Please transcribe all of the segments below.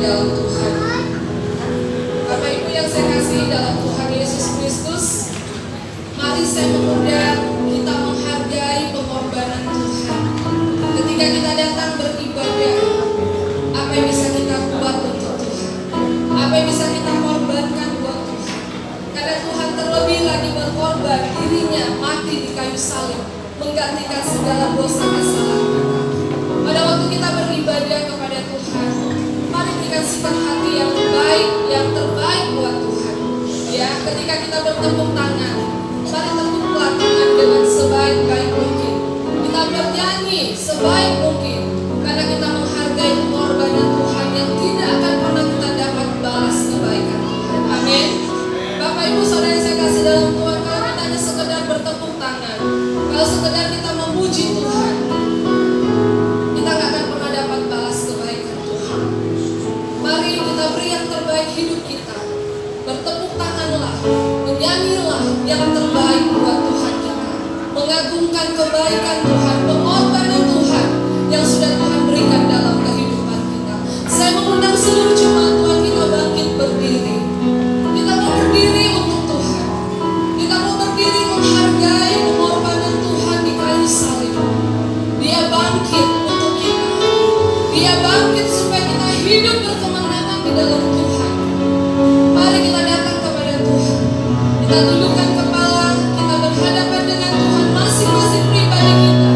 dalam Tuhan. Bapak Ibu yang saya kasih dalam Tuhan Yesus Kristus, mari saya mengundang kita menghargai pengorbanan Tuhan. Ketika kita datang beribadah, apa yang bisa kita buat untuk Tuhan? Apa yang bisa kita korbankan buat Tuhan? Karena Tuhan terlebih lagi berkorban dirinya mati di kayu salib, menggantikan segala dosa kesalahan kita. Pada waktu kita beribadah kepada Tuhan, mari berikan sikap hati yang baik, yang terbaik buat Tuhan. Ya, ketika kita bertepuk tangan, mari tepuklah tangan dengan sebaik-baik mungkin. Kita bernyanyi sebaik mungkin, karena kita menghargai pengorbanan Tuhan yang tidak akan pernah kita dapat balas kebaikan Tuhan. Amin. Bapak Ibu saudara yang saya kasih dalam Tuhan, kalau kita hanya sekedar bertepuk tangan, kalau sekedar kita memuji Tuhan, kita gak akan pernah dapat balas kebaikan Tuhan. Mari kita beri yang terbaik hidup kita. Bertepuk tanganlah, menyanyilah yang terbaik buat Tuhan kita, mengagungkan kebaikan Tuhan, pengorbanan Tuhan yang sudah Tuhan berikan dalam kehidupan kita. Saya mengundang seluruh jemaat Tuhan, kita bangkit berdiri. Kita mau berdiri untuk Tuhan. Kita mau berdiri menghargai pengorbanan Tuhan di kayu salib. Dia bangkit untuk kita. Dia bangkit supaya kita hidup berkemenangan di dalam Tuhan. Mari kita datang kepada Tuhan. Kita tundukkan kepala, kita berhadapan dengan Tuhan masing-masing pribadi kita.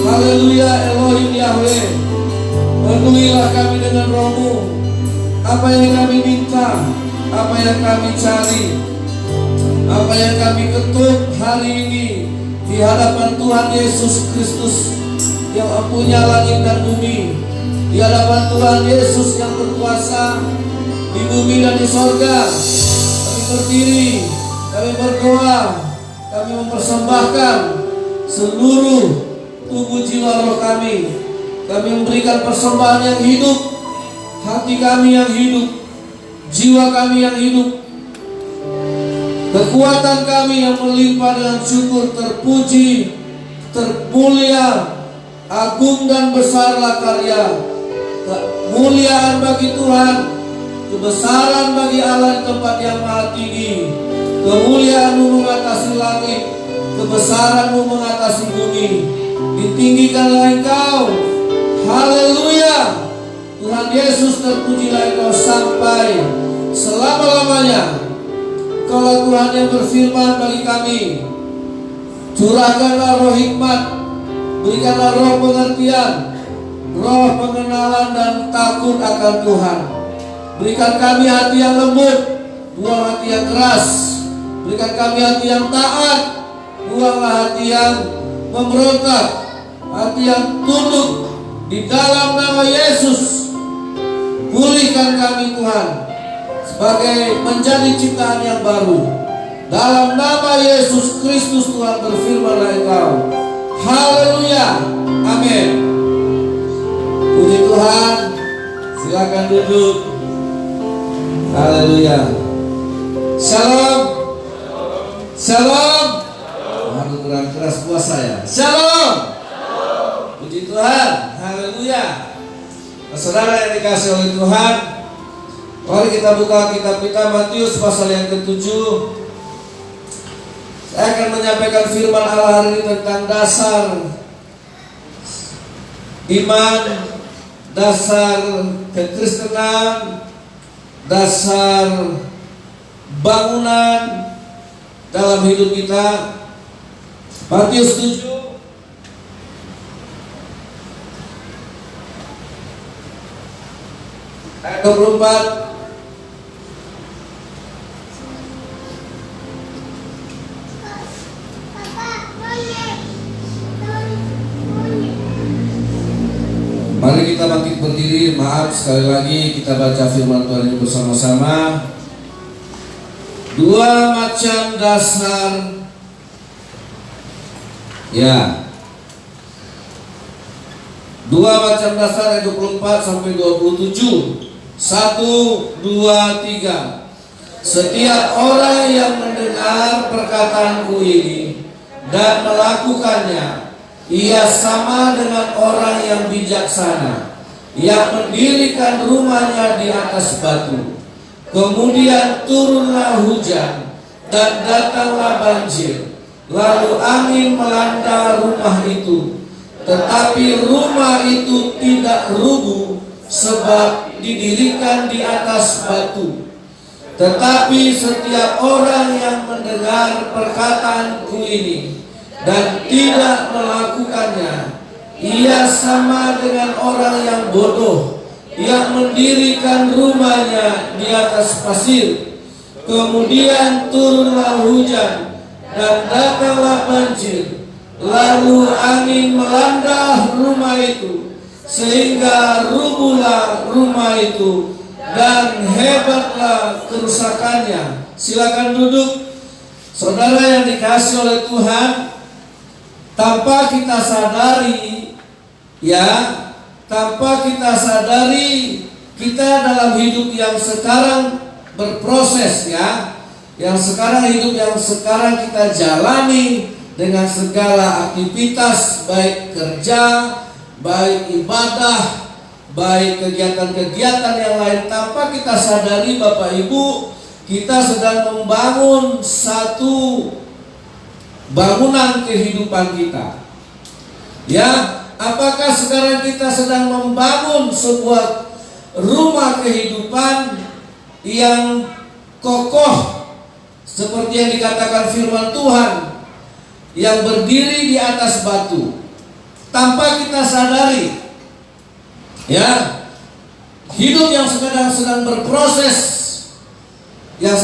Haleluya Elohim Yahweh, penuhilah kami dengan roh-Mu. Apa yang kami minta, apa yang kami cari, apa yang kami ketuk hari ini di hadapan Tuhan Yesus Kristus yang punya langit dan bumi, di hadapan Tuhan Yesus yang berkuasa di bumi dan di sorga. Kami berdiri, kami berdoa, kami mempersembahkan seluruh tubuh jiwa roh kami. Kami memberikan persembahan yang hidup, hati kami yang hidup, jiwa kami yang hidup, kekuatan kami yang melimpah dengan syukur. Terpuji, termulia, agung dan besarlah karya, kemuliaan bagi Tuhan, kebesaran bagi Allah di tempat yang maha tinggi. Kemuliaan-Mu mengatasi langit, kebesaran-Mu mengatasi bumi. Ditinggikanlah Engkau. Haleluya. Tuhan Yesus, terpujilah Engkau sampai selama-lamanya. Kaulah Tuhan yang berfirman bagi kami. Curahkanlah roh hikmat, berikanlah roh pengertian, roh pengenalan dan takut akan Tuhan. Berikan kami hati yang lembut, buang hati yang keras. Berikan kami hati yang taat, buanglah hati yang memberontak, hati yang tunduk. Di dalam nama Yesus, pulihkan kami Tuhan sebagai menjadi ciptaan yang baru. Dalam nama Yesus Kristus Tuhan, berfirmanlah Engkau. Haleluya. Amin. Puji Tuhan. Silakan duduk. Haleluya. Shalom. Shalom. Harus keras puasa ya. Shalom. Puji Tuhan. Haleluya. Saudara yang dikasihi oleh Tuhan, mari kita buka kitab kita Matius pasal yang ke-7. Saya akan menyampaikan firman Allah hari ini tentang dasar iman, dasar kekristenan, dasar bangunan dalam hidup kita. Matius 7 ayat 24. Mari kita bangkit berdiri. Maaf sekali lagi, kita baca firman Tuhan ini bersama-sama. Dua macam dasar, ya. Dua macam dasar ayat 24 sampai 27. 1, 2, 3. Setiap orang yang mendengar perkataanku ini dan melakukannya, ia sama dengan orang yang bijaksana yang mendirikan rumahnya di atas batu. Kemudian turunlah hujan dan datanglah banjir. Lalu angin melanda rumah itu, tetapi rumah itu tidak rubuh sebab didirikan di atas batu. Tetapi setiap orang yang mendengar perkataanku ini dan tidak melakukannya, ia sama dengan orang yang bodoh yang mendirikan rumahnya di atas pasir. Kemudian turunlah hujan dan datanglah banjir, lalu angin melanda rumah itu, sehingga rubuhlah rumah itu dan hebatlah kerusakannya. Silakan duduk. Saudara yang dikasihi oleh Tuhan, tanpa kita sadari, tanpa kita sadari, kita dalam hidup yang sekarang berproses, yang sekarang kita jalani dengan segala aktivitas, baik kerja, baik ibadah, baik kegiatan-kegiatan yang lain. Tanpa kita sadari, Bapak Ibu, kita sedang membangun satu bangunan kehidupan kita. Apakah sekarang kita sedang membangun sebuah rumah kehidupan yang kokoh, seperti yang dikatakan firman Tuhan, yang berdiri di atas batu? Tanpa kita sadari, hidup yang sedang berproses, yang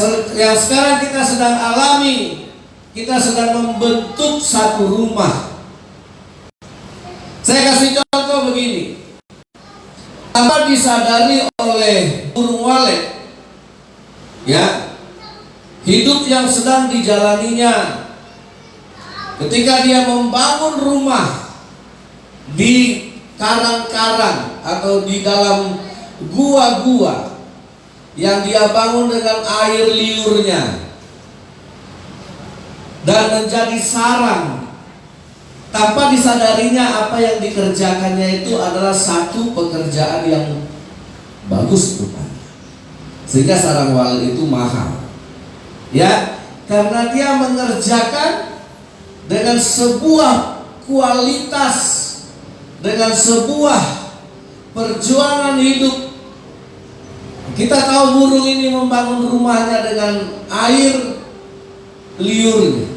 sekarang kita sedang alami, kita sedang membentuk satu rumah. Saya kasih contoh begini. Tanpa disadari oleh burung walet, hidup yang sedang dijalaninya, ketika dia membangun rumah di karang-karang atau di dalam gua-gua yang dia bangun dengan air liurnya dan menjadi sarang, tanpa disadarinya apa yang dikerjakannya itu adalah satu pekerjaan yang bagus rupanya, sehingga sarang walet itu mahal, karena dia mengerjakan dengan sebuah kualitas, dengan sebuah perjuangan hidup. Kita tahu burung ini membangun rumahnya dengan air liurnya.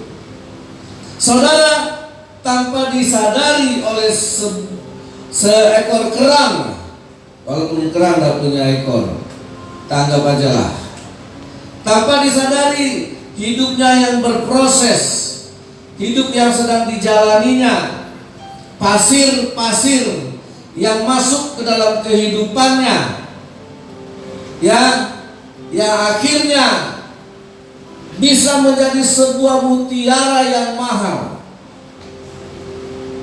Saudara, tanpa disadari oleh seekor kerang, walaupun kerang tidak punya ekor, tanggap aja lah. Tanpa disadari hidupnya yang berproses, hidup yang sedang dijalaninya, pasir-pasir yang masuk ke dalam kehidupannya, yang akhirnya bisa menjadi sebuah mutiara yang mahal.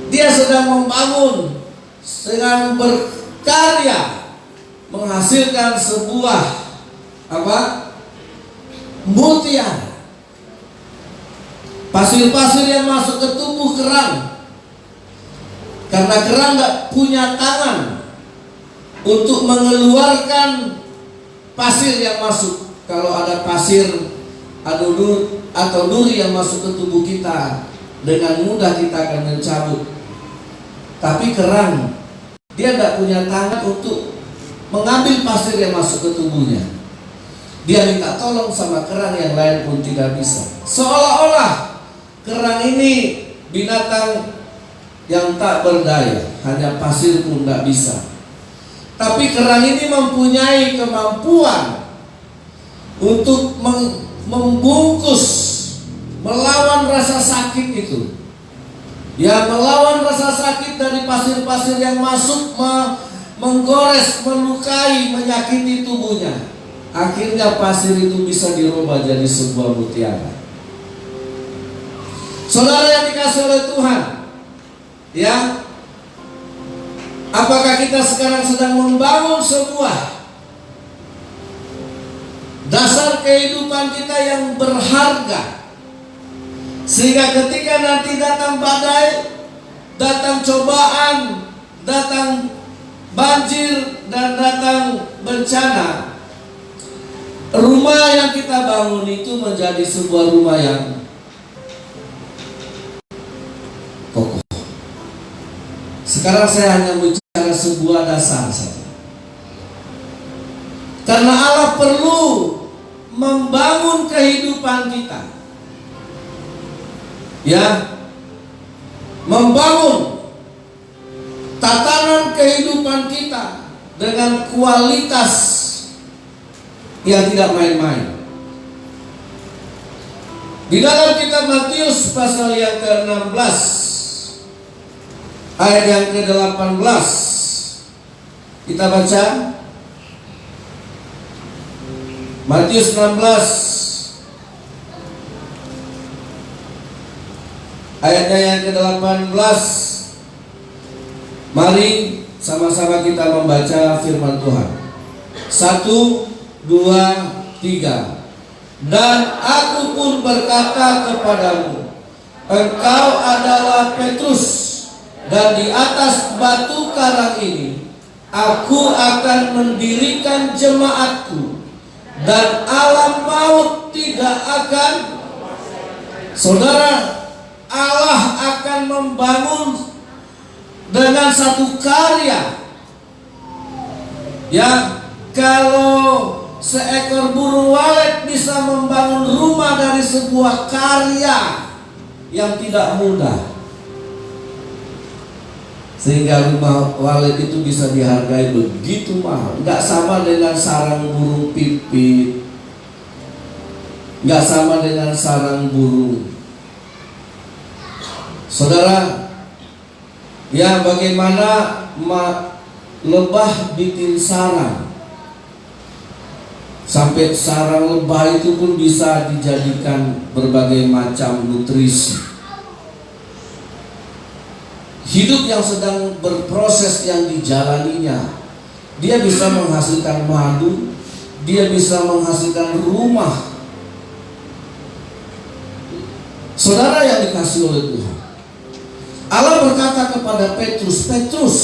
Dia sedang membangun, sedang berkarya, menghasilkan sebuah mutiara. Pasir-pasir yang masuk ke tubuh kerang, karena kerang tidak punya tangan untuk mengeluarkan pasir yang masuk. Kalau ada pasir atau duri yang masuk ke tubuh kita, dengan mudah kita akan mencabut. Tapi kerang, dia tidak punya tangan untuk mengambil pasir yang masuk ke tubuhnya. Dia minta tolong sama kerang yang lain pun tidak bisa. Seolah-olah kerang ini binatang yang tak berdaya, hanya pasir pun tidak bisa. Tapi kerang ini mempunyai kemampuan untuk membungkus, melawan rasa sakit itu. Melawan rasa sakit dari pasir-pasir yang masuk, menggores, melukai, menyakiti tubuhnya. Akhirnya pasir itu bisa dirubah jadi sebuah mutiara. Saudara yang dikasihi oleh Tuhan, apakah kita sekarang sedang membangun sebuah dasar kehidupan kita yang berharga, sehingga ketika nanti datang badai, datang cobaan, datang banjir, dan datang bencana, rumah yang kita bangun itu menjadi sebuah rumah yang kokoh. Sekarang saya hanya bicara sebuah dasar saja. Karena Allah perlu membangun kehidupan kita. Ya, membangun tatanan kehidupan kita dengan kualitas yang tidak main-main. Di dalam kitab Matius pasal yang ke-16 ayat yang ke-18 kita baca. Matius 16 ayatnya yang ke-18. Mari sama-sama kita membaca firman Tuhan. 1, 2, 3. Dan aku pun berkata kepadamu, engkau adalah Petrus, dan di atas batu karang ini aku akan mendirikan jemaatku, dan alam maut tidak akan. Saudara, Allah akan membangun dengan satu karya. Ya, kalau seekor burung walet bisa membangun rumah dari sebuah karya yang tidak mudah, sehingga rumah walet itu bisa dihargai begitu mahal. Nggak sama dengan sarang burung pipit, nggak sama dengan sarang burung. Saudara, ya bagaimana lebah bikin sarang, sampai sarang lebah itu pun bisa dijadikan berbagai macam nutrisi. Hidup yang sedang berproses yang dijalaninya, dia bisa menghasilkan madu, dia bisa menghasilkan rumah. Saudara yang dikasihi oleh Tuhan, Allah berkata kepada Petrus, Petrus,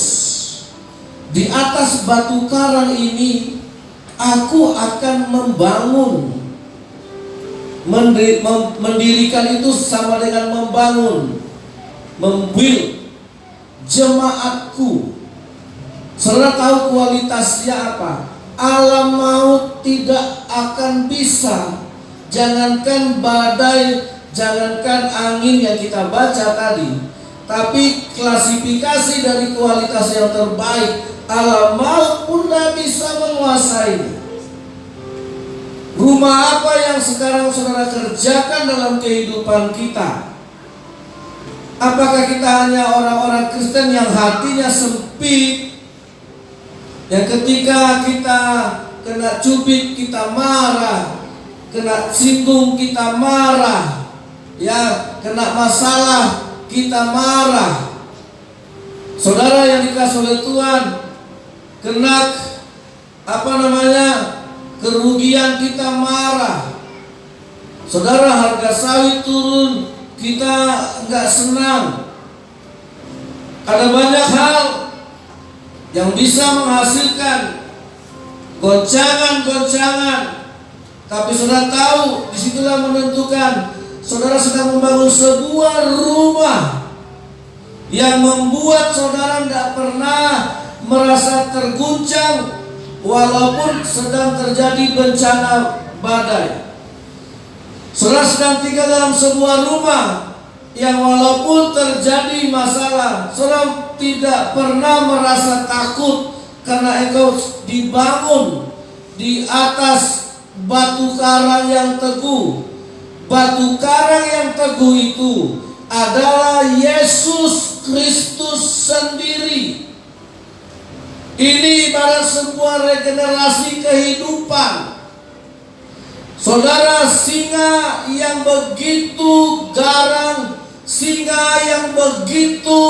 di atas batu karang ini aku akan membangun. Mendirikan itu sama dengan membangun, membuild jemaatku. Saudara tahu kualitasnya apa? Alam maut tidak akan bisa, jangankan badai, jangankan angin yang kita baca tadi, tapi klasifikasi dari kualitas yang terbaik, alam maut pun tidak bisa menguasai. Rumah apa yang sekarang saudara kerjakan dalam kehidupan kita? Apakah kita hanya orang-orang Kristen yang hatinya sempit, yang ketika kita kena cubit kita marah, kena singgung kita marah, ya kena masalah kita marah? Saudara yang dikasihi oleh Tuhan, kena kerugian kita marah. Saudara, harga sawit turun, kita nggak senang. Ada banyak hal yang bisa menghasilkan goncangan-goncangan, tapi saudara tahu, disitulah menentukan saudara sedang membangun sebuah rumah yang membuat saudara tidak pernah merasa terguncang walaupun sedang terjadi bencana badai. Saudara sedang tinggal dalam sebuah rumah yang walaupun terjadi masalah, saudara tidak pernah merasa takut karena engkau dibangun di atas batu karang yang teguh. Batu karang yang teguh itu adalah Yesus Kristus sendiri. Ini ibarat sebuah regenerasi kehidupan. Saudara, singa yang begitu garang, singa yang begitu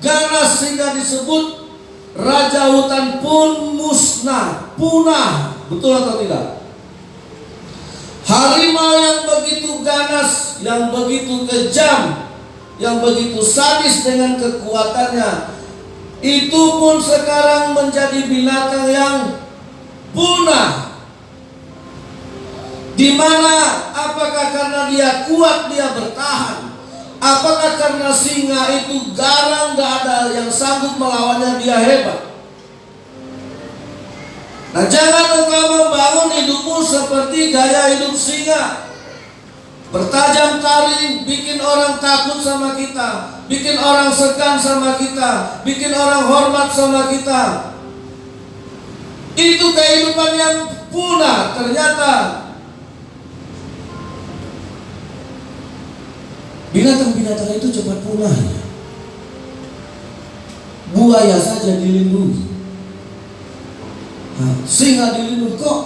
ganas sehingga disebut raja hutan pun musnah, punah. Betul atau tidak? Harimau yang begitu ganas, yang begitu kejam, yang begitu sadis dengan kekuatannya, itu pun sekarang menjadi binatang yang punah. Di mana? Apakah karena dia kuat dia bertahan? Apakah karena singa itu garang, gak ada yang sanggup melawannya, dia hebat? Nah, jangan engkau membangun hidupmu seperti gaya hidup singa, bertajam taring, bikin orang takut sama kita, bikin orang segan sama kita, bikin orang hormat sama kita. Itu kehidupan yang punah. Ternyata binatang-binatang itu cepat punah ya. Buaya saja dilindungi, singa dilindungi. Kok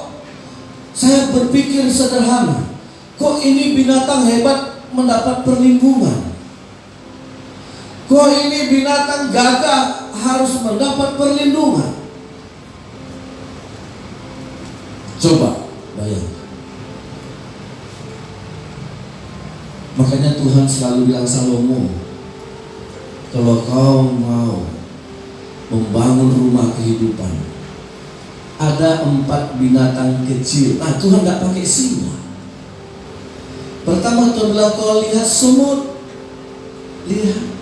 saya berpikir sederhana, kok ini binatang hebat mendapat perlindungan? Kok ini binatang gagah harus mendapat perlindungan? Coba bayangkan. Makanya Tuhan selalu bilang Salomo, kalau kau mau membangun rumah kehidupan, ada 4 binatang kecil. Nah, Tuhan gak pakai singa. Pertama Tuhan bilang, kau lihat semut. Lihat,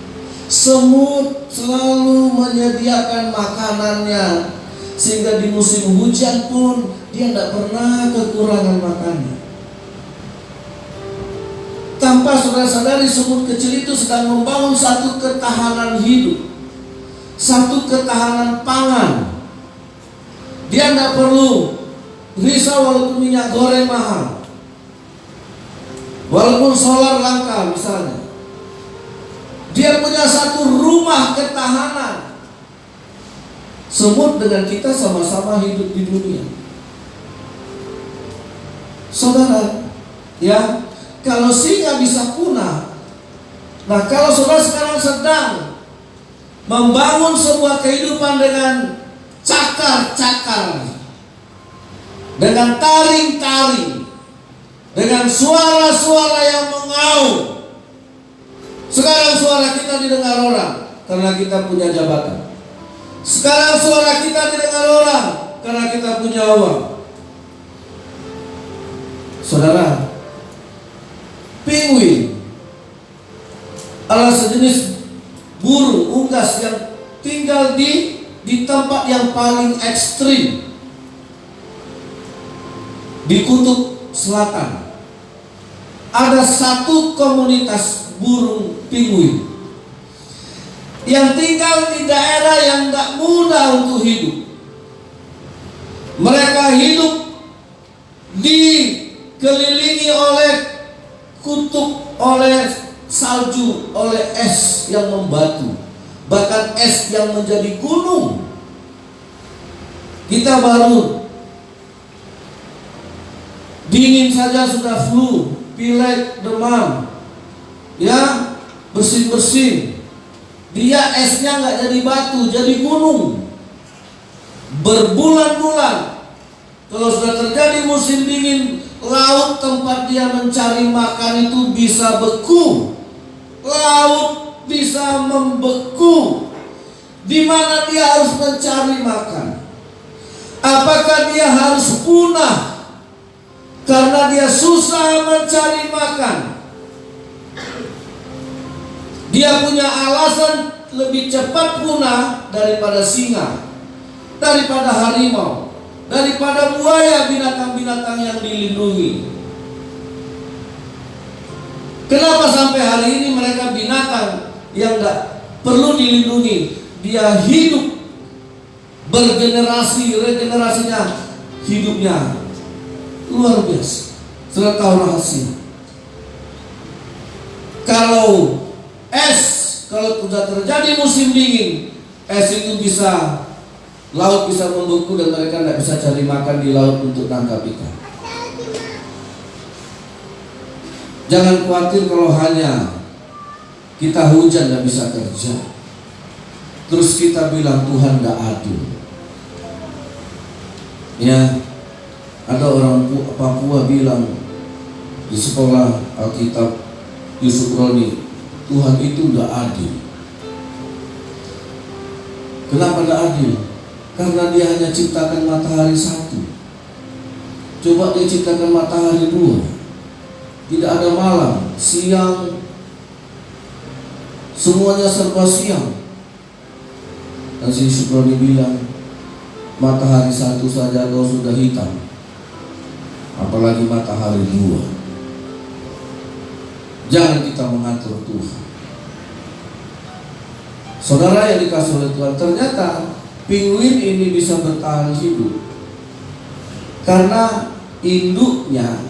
semut selalu menyediakan makanannya, sehingga di musim hujan pun dia tidak pernah kekurangan makanan. Tanpa saudara-saudari, semut kecil itu sedang membangun satu ketahanan hidup, satu ketahanan pangan. Dia tidak perlu risau walaupun minyak goreng mahal, walaupun solar langka misalnya. Dia punya satu rumah ketahanan. Semut dengan kita sama-sama hidup di dunia. Saudara, ya, kalau singa bisa punah, nah kalau saudara sekarang sedang membangun sebuah kehidupan dengan cakar-cakar, dengan taring-taring, dengan suara-suara yang mengaum. Sekarang suara kita didengar orang karena kita punya jabatan. Sekarang suara kita didengar orang karena kita punya uang. Saudara, penguin adalah sejenis burung unggas yang tinggal di tempat yang paling ekstrim, di kutub selatan. Ada satu komunitas burung penguin yang tinggal di daerah yang tidak mudah untuk hidup. Mereka hidup dikelilingi oleh kutub, oleh salju, oleh es yang membatu, bahkan es yang menjadi gunung. Kita baru dingin saja sudah flu, pilek, demam, ya, bersin-bersin. Dia esnya nggak jadi batu, jadi gunung. Berbulan-bulan. Kalau sudah terjadi musim dingin, laut tempat dia mencari makan itu bisa beku. Laut bisa membeku. Di mana dia harus mencari makan? Apakah dia harus punah karena dia susah mencari makan? Dia punya alasan lebih cepat punah daripada singa, daripada harimau, daripada buaya, binatang-binatang yang dilindungi. Kenapa sampai hari ini mereka binatang yang tidak perlu dilindungi? Dia hidup bergenerasi, regenerasinya, hidupnya luar biasa. Sudah tahu rahasia? Kalau sudah terjadi musim dingin, es itu bisa, laut bisa membeku dan mereka tidak bisa cari makan di laut untuk tangkap ikan. Jangan khawatir kalau hanya kita hujan dan bisa kerja, terus kita bilang Tuhan gak adil. Ya, ada orang Papua bilang di sekolah Alkitab Yusuf Roni, Tuhan itu gak adil. Kenapa gak adil? Karena dia hanya ciptakan matahari satu. Coba dia ciptakan matahari dua, tidak ada malam, siang, semuanya serba siang. Dan si Syukrani bilang, matahari satu saja kau sudah hitam, apalagi matahari dua. Jangan kita mengatur Tuhan. Saudara yang dikasih oleh Tuhan, ternyata penguin ini bisa bertahan hidup karena induknya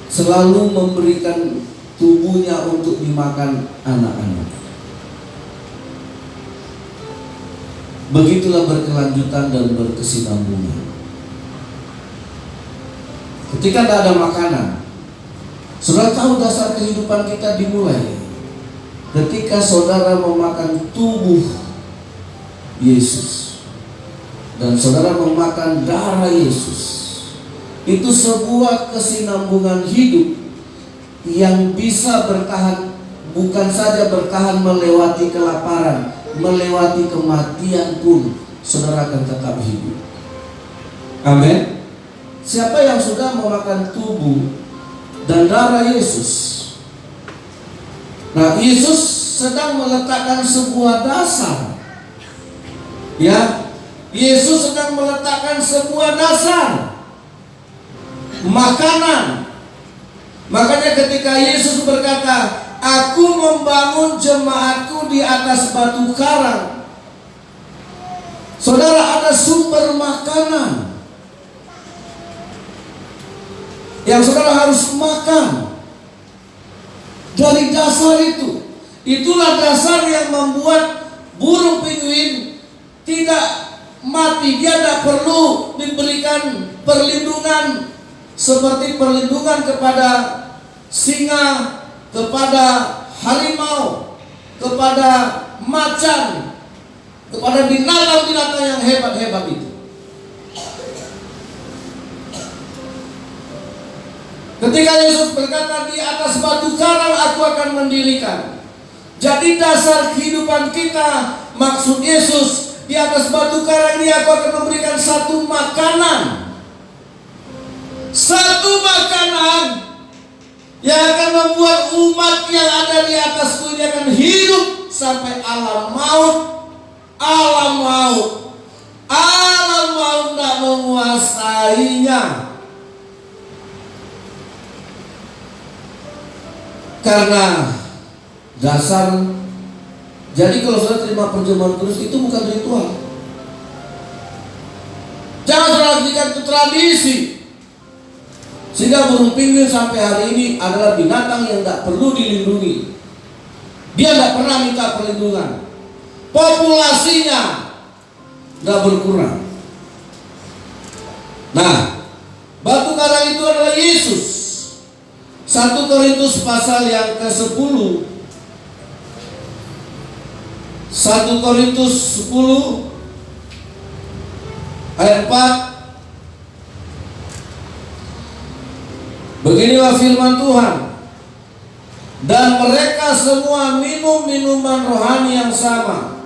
selalu memberikan tubuhnya untuk dimakan anak-anak. Begitulah berkelanjutan dan berkesinambungan. Ketika tidak ada makanan, saudara tahu dasar kehidupan kita dimulai ketika saudara memakan tubuh Yesus dan saudara memakan darah Yesus. Itu sebuah kesinambungan hidup yang bisa bertahan, bukan saja bertahan melewati kelaparan, melewati kematian pun saudara akan tetap hidup. Amin. Siapa yang sudah memakan tubuh dan darah Yesus, nah, Yesus sedang meletakkan sebuah dasar. Ya, Yesus sedang meletakkan sebuah dasar makanan. Makanya ketika Yesus berkata, "Aku membangun jemaatku di atas batu karang." Saudara, ada sumber makanan yang saudara harus makan. Dari dasar itu, itulah dasar yang membuat burung penguin tidak mati. Dia tidak perlu diberikan perlindungan seperti perlindungan kepada singa, kepada harimau, kepada macan, kepada binatang-binatang yang hebat-hebat itu. Ketika Yesus berkata, "Di atas batu karang aku akan mendirikan." Jadi dasar kehidupan kita, maksud Yesus, di atas batu karang ini aku akan memberikan satu makanan. Satu makanan yang akan membuat umat yang ada di atasku ini akan hidup sampai alam maut. Alam maut tidak menguasainya. Karena dasar. Jadi kalau saudara terima perjamuan kudus itu bukan ritual. Jangan saudara jadikan itu tradisi. Sehingga burung penguin sampai hari ini adalah binatang yang tidak perlu dilindungi. Dia tidak pernah minta perlindungan. Populasinya tidak berkurang. Nah, batu karang itu adalah Yesus. 1 Korintus pasal yang ke-10. 1 Korintus 10 ayat 4. Beginilah firman Tuhan. Dan mereka semua minum minuman rohani yang sama,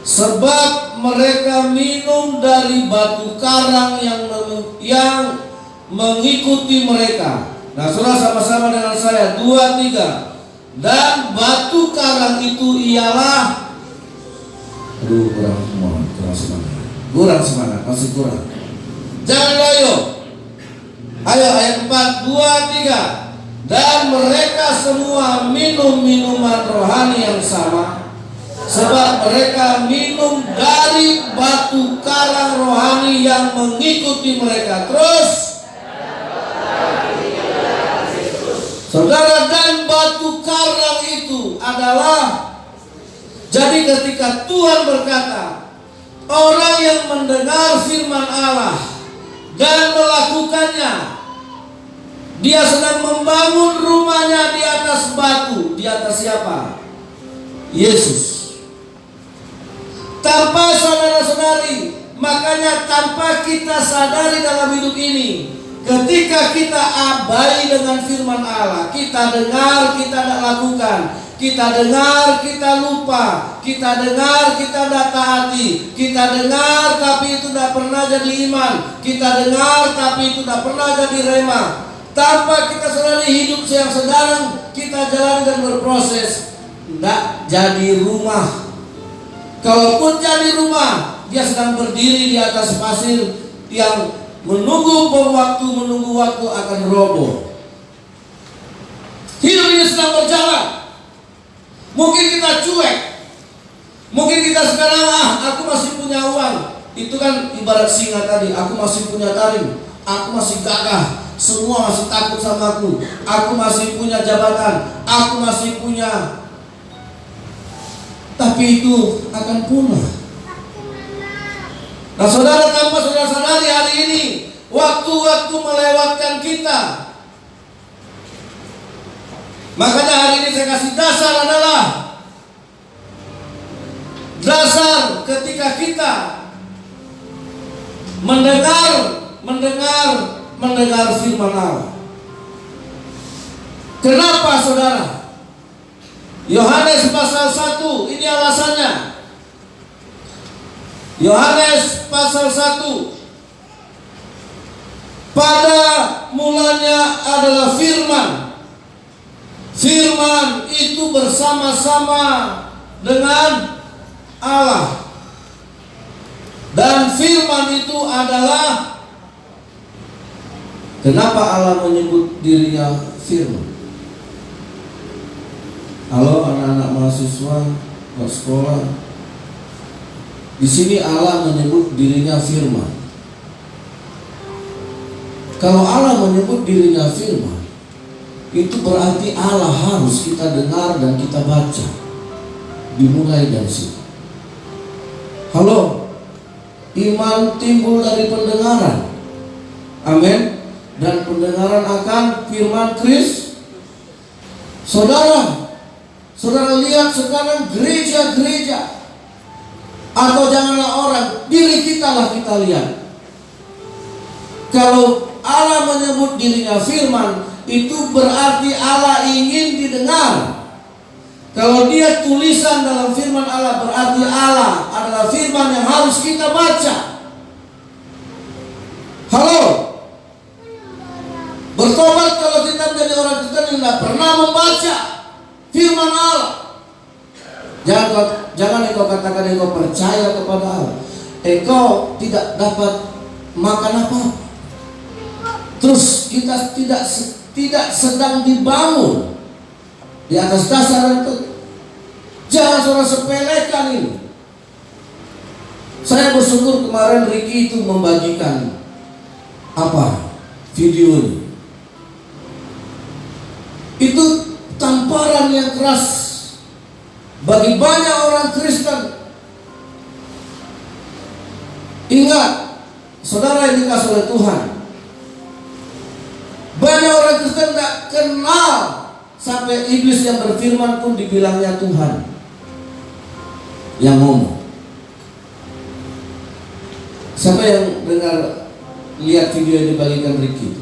sebab mereka minum dari batu karang yang mengikuti mereka. Nah, saudara sama-sama dengan saya, 2, 3. Dan batu karang itu ialah, kurang semangat, masih kurang. Jangan loyo. Ayo ayat 4, 2, 3. Dan mereka semua minum minuman rohani yang sama, sebab mereka minum dari batu karang rohani yang mengikuti mereka. Terus, saudara, dan batu karang itu adalah, jadi ketika Tuhan berkata, orang yang mendengar firman Allah dan melakukannya, dia sedang membangun rumahnya di atas batu. Di atas siapa? Yesus. Tanpa saudara-saudari, makanya tanpa kita sadari dalam hidup ini, Ketika kita abai dengan firman Allah, kita dengar, kita tidak lakukan. Kita dengar, kita lupa. Kita dengar, kita tidak taati. Kita dengar, tapi itu tidak pernah jadi iman. Kita dengar, tapi itu tidak pernah jadi rema. Tanpa kita sadari hidup yang sedang kita jalani dan berproses, tidak jadi rumah. Kalaupun jadi rumah, dia sedang berdiri di atas pasir yang menunggu waktu akan roboh. Hidup ini sedang berjalan. Mungkin kita cuek. Mungkin kita sekarang, aku masih punya uang. Itu kan ibarat singa tadi. Aku masih punya taring. Aku masih gagah. Semua masih takut sama aku. Aku masih punya jabatan. Aku masih punya. Tapi itu akan punah. Nah saudara, tanpa saudara sadari hari ini, waktu-waktu melewatkan kita. Makanya hari ini saya kasih dasar adalah dasar ketika kita mendengar firman Allah. Kenapa saudara? Yohanes pasal 1, ini alasannya. Yohanes pasal 1. Pada mulanya adalah firman. Firman itu bersama-sama dengan Allah. Dan firman itu adalah, kenapa Allah menyebut dirinya firman? Halo anak-anak mahasiswa bersekolah. Di sini Allah menyebut dirinya firman. Kalau Allah menyebut dirinya firman, itu berarti Allah harus kita dengar dan kita baca. Dimulai dari situ. Halo, iman timbul dari pendengaran. Amin. Dan pendengaran akan firman Kristus. Saudara lihat sekarang gereja-gereja, atau janganlah orang, diri kita lah kita lihat. Kalau Allah menyebut dirinya firman, itu berarti Allah ingin didengar. Kalau dia tulisan dalam firman Allah, berarti Allah adalah firman yang harus kita baca. Halo, bertobat kalau kita menjadi orang Kristen yang tidak pernah membaca firman Allah. Jangan engkau katakan engkau percaya kepada Allah, engkau tidak dapat makan apa-apa. Terus kita tidak sedang dibangun di atas dasar itu. Jangan saudara sepelekan ini. Saya bersyukur kemarin Ricky itu membagikan video ini. Itu tamparan yang keras bagi banyak orang Kristen. Ingat, saudara yang dikasih oleh Tuhan, banyak orang Kristen tidak kenal, sampai iblis yang berfirman pun dibilangnya Tuhan yang ngomong. Siapa yang dengar lihat video yang dibagikan Ricky?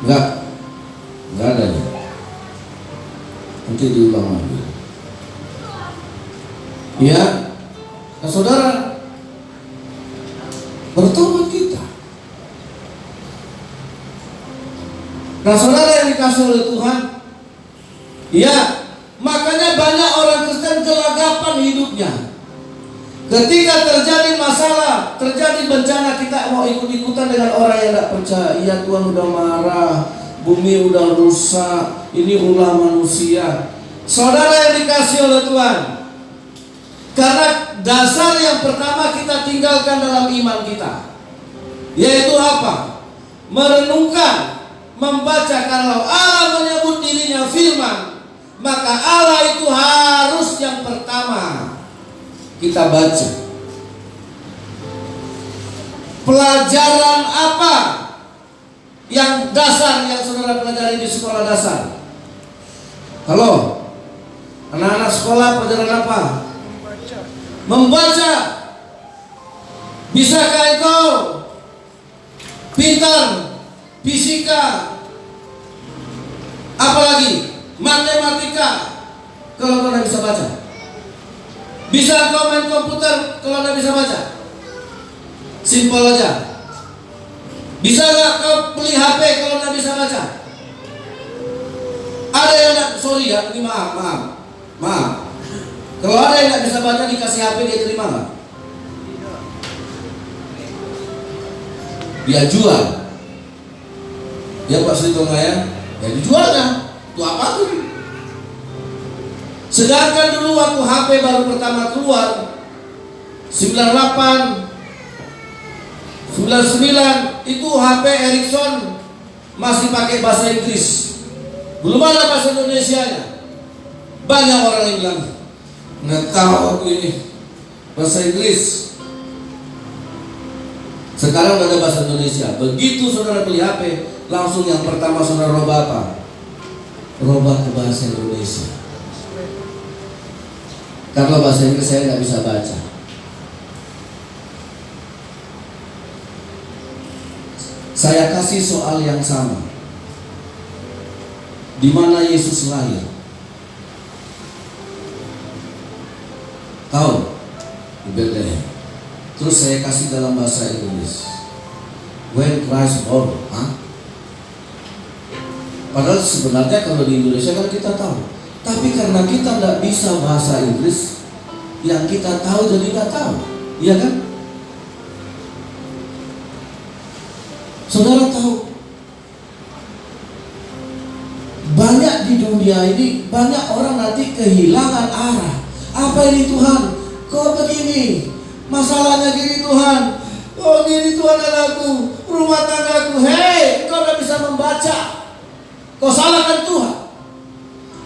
Enggak ada ya. Nanti diulang lagi. Ya, nah saudara, bertobat kita. Nah saudara yang dikasih oleh Tuhan, ya, makanya banyak orang Kristen gelagapan hidupnya. Ketika terjadi masalah, terjadi bencana, kita mau ikut-ikutan dengan orang yang tidak percaya. Ya Tuhan udah marah, bumi udah rusak, ini ulah manusia. Saudara yang dikasih oleh Tuhan, karena dasar yang pertama kita tinggalkan dalam iman kita, yaitu apa? Merenungkan, membaca. Kalau Allah menyebut dirinya firman, maka Allah itu harus yang pertama kita baca. Pelajaran apa yang dasar yang saudara pelajari di sekolah dasar? Halo, anak-anak sekolah pelajaran apa? Membaca. Bisakah engkau pintar, fisika, apalagi matematika kalau kau tidak bisa baca? Bisa kau main komputer kalau tidak bisa baca? Simpel aja. Bisa nggak kau beli HP kalau tidak bisa baca? Ada yang tidak, sorry ya, ini maaf. Kalau ada yang tidak bisa baca dikasih HP, dia terima nggak? Dia jual. Ya Pak Sri Tongaya, ya dijualnya. Itu apa tuh? Sedangkan dulu waktu HP baru pertama keluar 98, 99 itu HP Ericsson masih pakai bahasa Inggris. Belum ada bahasa Indonesianya. Banyak orang yang bilang, nggak tahu aku ini bahasa Inggris. Sekarang udah ada bahasa Indonesia. Begitu saudara beli HP, langsung yang pertama saudara robah apa? Robah ke bahasa Indonesia. Karena bahasa Inggris saya nggak bisa baca. Saya kasih soal yang sama. Di mana Yesus lahir? Tahu? Di Bethlehem. Terus saya kasih dalam bahasa Inggris. When Christ born, Padahal sebenarnya kalau di Indonesia kan kita tahu. Tapi karena kita tidak bisa bahasa Inggris, yang kita tahu jadi nggak tahu, iya kan? Saudara tahu, banyak di dunia ini, banyak orang nanti kehilangan arah. Apa ini Tuhan? Kok begini? Masalahnya gini Tuhan. Oh gini Tuhan anakku, rumah tanggaku. Hei, kau tidak bisa membaca. Kau salahkan Tuhan.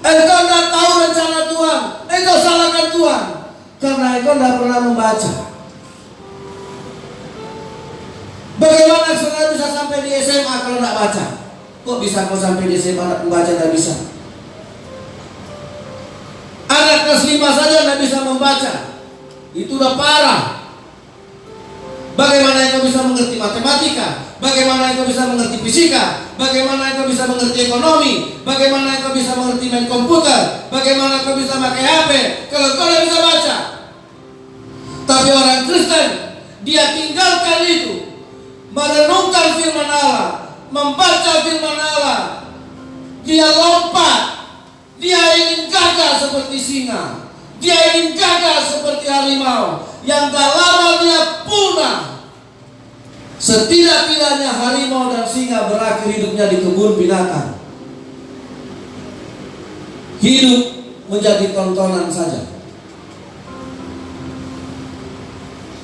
Engkau tidak tahu rencana Tuhan. Engkau salahkan Tuhan karena engkau tidak pernah membaca. Bagaimana saudara bisa sampai di SMA kalau tidak baca? Kok bisa kau sampai di SMA membaca tidak bisa? Anak kelas 5 saja tidak bisa membaca. Itu udah parah. Bagaimana engkau bisa mengerti matematika? Bagaimana engkau bisa mengerti fisika? Bagaimana engkau bisa mengerti ekonomi? Bagaimana engkau bisa mengerti main komputer? Bagaimana engkau bisa pakai HP kalau kau tidak bisa baca? Tapi orang Kristen, dia tinggalkan itu, merenungkan firman Allah, membaca firman Allah. Dia lompat, dia ingin gagah seperti singa, dia ingin gagah seperti harimau yang tak lama dia punah. Setidak-tidaknya harimau dan singa berakhir hidupnya di kebun binatang. Hidup menjadi tontonan saja.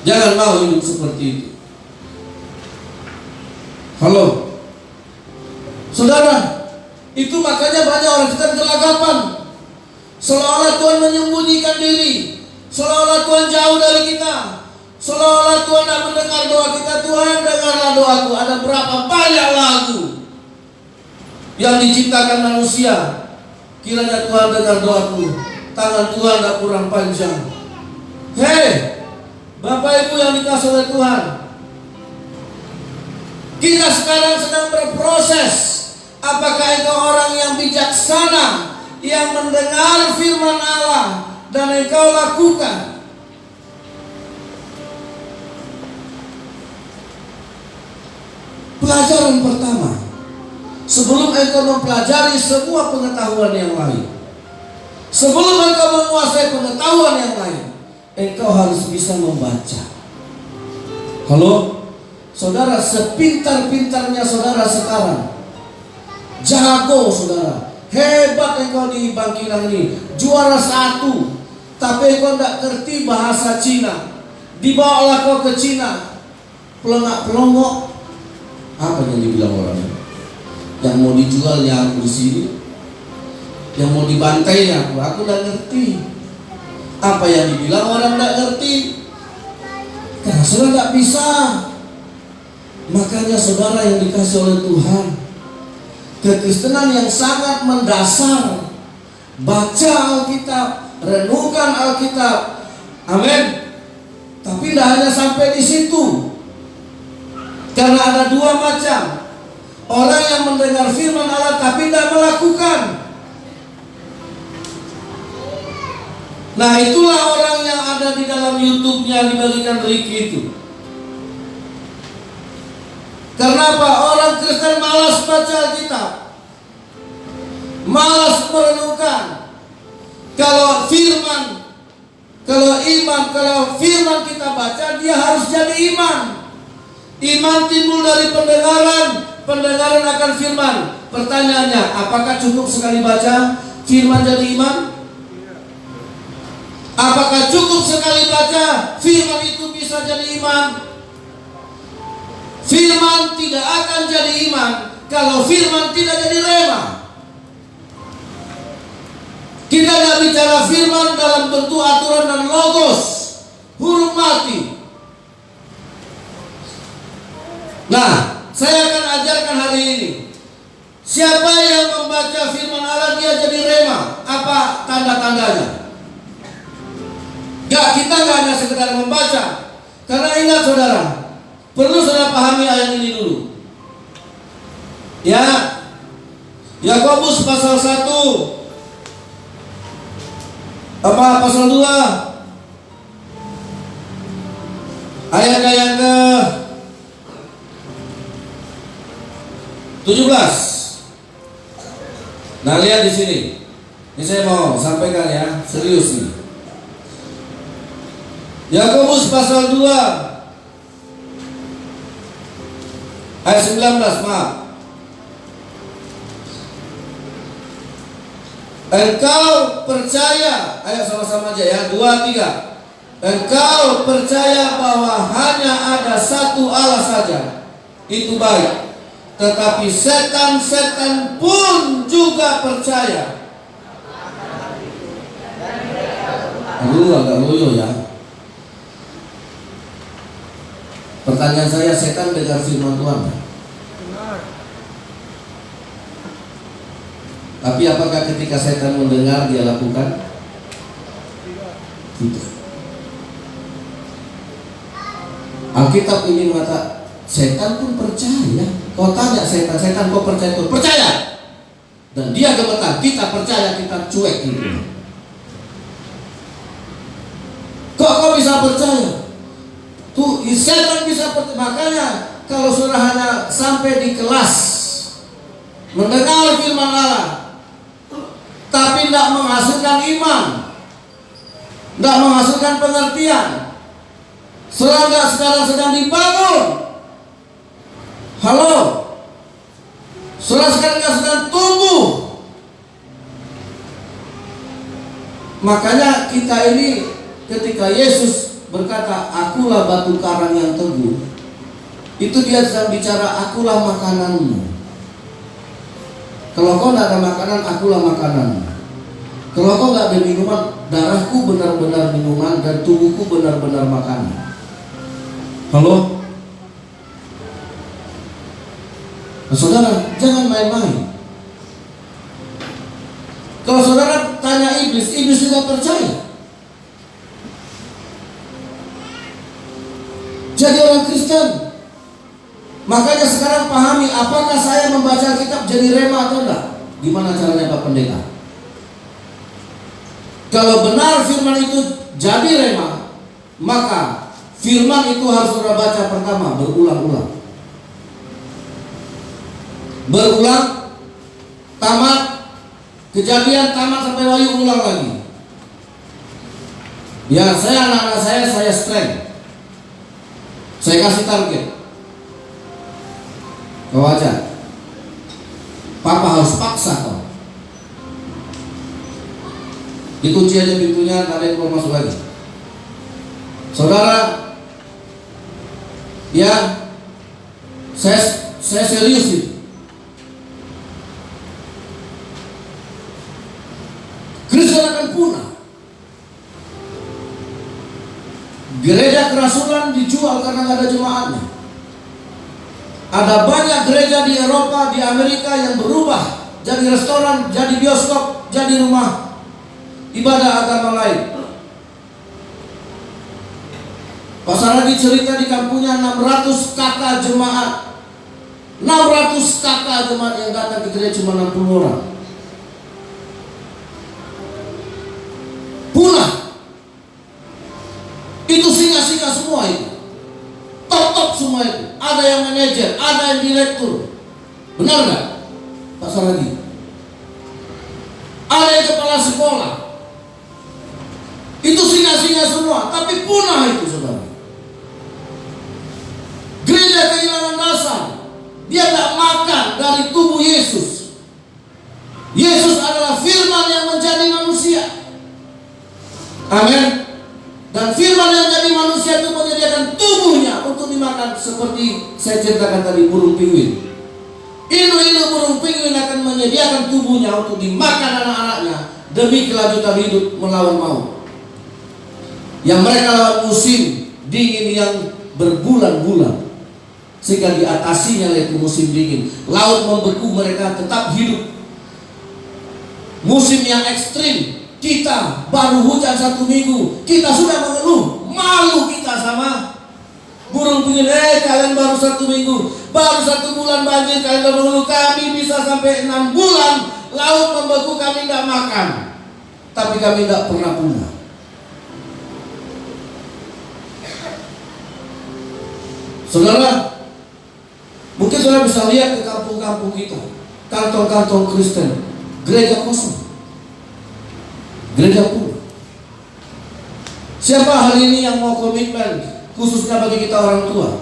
Jangan mau hidup seperti itu. Halo saudara, itu makanya banyak orang kita gelagapan, seolah-olah Tuhan menyembunyikan diri, seolah-olah Tuhan jauh dari kita, seolah-olah Tuhan tidak mendengar doa kita. Tuhan, dengarlah doaku. Ada berapa banyak lagu yang diciptakan manusia, kiranya Tuhan dengar doaku, tangan Tuhan tidak kurang panjang. Hei Bapak Ibu yang dikasih oleh Tuhan, kita sekarang sedang berproses. Apakah engkau orang yang bijaksana, yang mendengar firman Allah dan engkau lakukan? Pelajaran pertama, sebelum engkau mempelajari semua pengetahuan yang lain, sebelum engkau menguasai pengetahuan yang lain, engkau harus bisa membaca. Halo saudara, sepintar-pintarnya saudara sekarang, jago saudara, hebat engkau di Bangkinang ini, juara 1, tapi engkau tidak ngerti bahasa Cina, dibawalah kau ke Cina, pelongok. Apa yang dibilang orang? Yang mau dijualnya aku di sini, yang mau dibantainya aku tidak ngerti. Apa yang dibilang orang tidak ngerti, karena saudara tidak bisa. Makanya saudara yang dikasih oleh Tuhan, kekristenan yang sangat mendasar, baca Alkitab, renungkan Alkitab, amin. Tapi tidak hanya sampai di situ. Karena ada dua macam. Orang yang mendengar firman Allah tapi tidak melakukan. Nah, itulah orang yang ada di dalam YouTube-nya dibagikan Ricky itu. Kenapa? Orang Kristen malas baca Alkitab, malas merenungkan. Kalau firman firman kita baca, dia harus jadi iman. Iman timbul dari pendengaran akan firman. Pertanyaannya, apakah cukup sekali baca firman jadi iman? Apakah cukup sekali baca firman itu bisa jadi iman? Firman tidak akan jadi iman kalau firman tidak jadi rema. Kita tidak bicara firman dalam bentuk aturan dan logos, huruf mati. Nah, saya akan ajarkan hari ini. Siapa yang membaca firman Allah dia jadi rema? Apa tanda-tandanya? Ya, kita nggak hanya sekedar membaca. Karena ingat saudara, perlu saudara pahami ayat ini dulu. Ya, Yakobus pasal 1 pasal 2 ayatnya yang ke 17. Nah, lihat di sini. Ini saya mau sampaikan ya, serius nih. Yakobus pasal 2 ayat 19, maaf. Engkau percaya, ayo sama-sama aja ya, 2, 3. Engkau percaya bahwa hanya ada satu Allah saja, itu baik. Tetapi setan-setan pun juga percaya. Aduh, agak loyo ya. Pertanyaan saya, setan dengar firman Tuhan? Tapi apakah ketika setan mendengar dia lakukan? Tidak. Alkitab ini mengatakan setan pun percaya. Kau tanya setan kau percaya? Kau percaya? Dan dia gemetar. Kita percaya, kita cuek gitu. Kok bisa percaya? Tuh, setan bisa percaya. Makanya kalau saudara hanya sampai di kelas mendengar firman Allah tapi tidak menghasilkan iman, tidak menghasilkan pengertian, saudara sekarang sedang dibangun. Halo, saudara sekarang sedang tumbuh. Makanya kita ini ketika Yesus berkata, akulah batu karang yang teguh, itu dia sedang bicara, akulah makananmu. Kalau kau tidak ada makanan, akulah makananmu. Kalau kau tidak ada minuman, darahku benar-benar minuman dan tubuhku benar-benar makanan. Halo? Nah, saudara, jangan main-main. Kalau saudara tanya iblis juga percaya. Jadi orang Kristen. Makanya sekarang pahami, apakah saya membaca kitab jadi rema atau enggak? Gimana caranya Pak Pendeta? Kalau benar firman itu jadi rema, maka firman itu harus saudara baca pertama berulang-ulang. Berulang, tamat, Kejadian tamat sampai Wahyu ulang lagi. Ya, anak-anak saya strength. Saya kasih target. Kau aja. Papa harus paksa kau. Dikunci aja pintunya, tak ada yang mau masuk lagi. Saudara, ya, saya serius itu. Kristen akan punah. Gereja kerasulan dijual karena nggak ada jemaatnya. Ada banyak gereja di Eropa, di Amerika yang berubah jadi restoran, jadi bioskop, jadi rumah ibadah agama lain. Pasal lagi cerita di kampungnya 600 kakak jemaat. 600 kakak jemaat yang datang ke gereja cuma 60 orang. Punah. Itu singa-singa semua itu. Top semua itu. Ada yang manajer, ada yang direktur. Benar nggak? Pasal lagi. Ada yang kepala sekolah. Itu singa-singa semua, tapi punah itu, saudara. Gereja kehilangan dasar. Dia tidak makan dari tubuh Yesus. Yesus adalah firman yang menjadi manusia. Amin. Dan firman yang jadi manusia itu menyediakan tubuhnya untuk dimakan, seperti saya ceritakan tadi, burung penguin. Ilu-ilu burung penguin akan menyediakan tubuhnya untuk dimakan anak-anaknya demi kelanjutan hidup melawan maut. Yang mereka lawan musim dingin yang berbulan-bulan, sehingga diatasinya oleh musim dingin. Laut membeku, mereka tetap hidup. Musim yang ekstrim, kita baru hujan 1 minggu, kita sudah mengeluh. Malu kita sama burung penguin. Kalian baru 1 minggu, baru 1 bulan banjir, kalian sudah mengeluh. Kami bisa sampai 6 bulan laut membeku, kami tidak makan, tapi kami tidak pernah punah. Saudara, mungkin saudara bisa lihat ke kampung-kampung kita, kantong-kantong Kristen, gereja kosong, gereja pun. Siapa hari ini yang mau komitmen, khususnya bagi kita orang tua?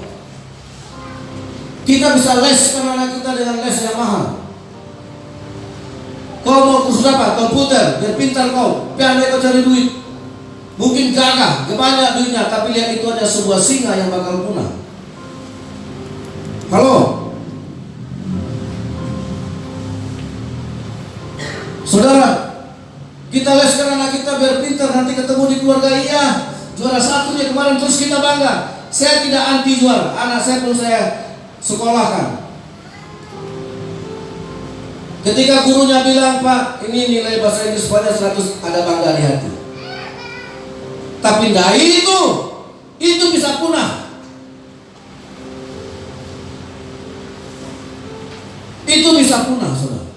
Kita bisa leskan anak kita dengan les yang mahal. Kau mau kursus apa? Komputer, biar pintar kau, biar kau cari duit. Mungkin gagah, banyak duitnya, tapi lihat itu ada sebuah singa yang bakal punah. Halo, saudara, kita leskan anak kita biar pintar, nanti ketemu di keluarga, iya juara 1 dia kemarin, terus kita bangga. Saya tidak anti juara, anak saya pun saya sekolahkan. Ketika gurunya bilang, Pak, ini nilai bahasa Inggris pada 100, ada bangga di hati. Tapi tidak itu bisa punah. Itu bisa punah, saudara.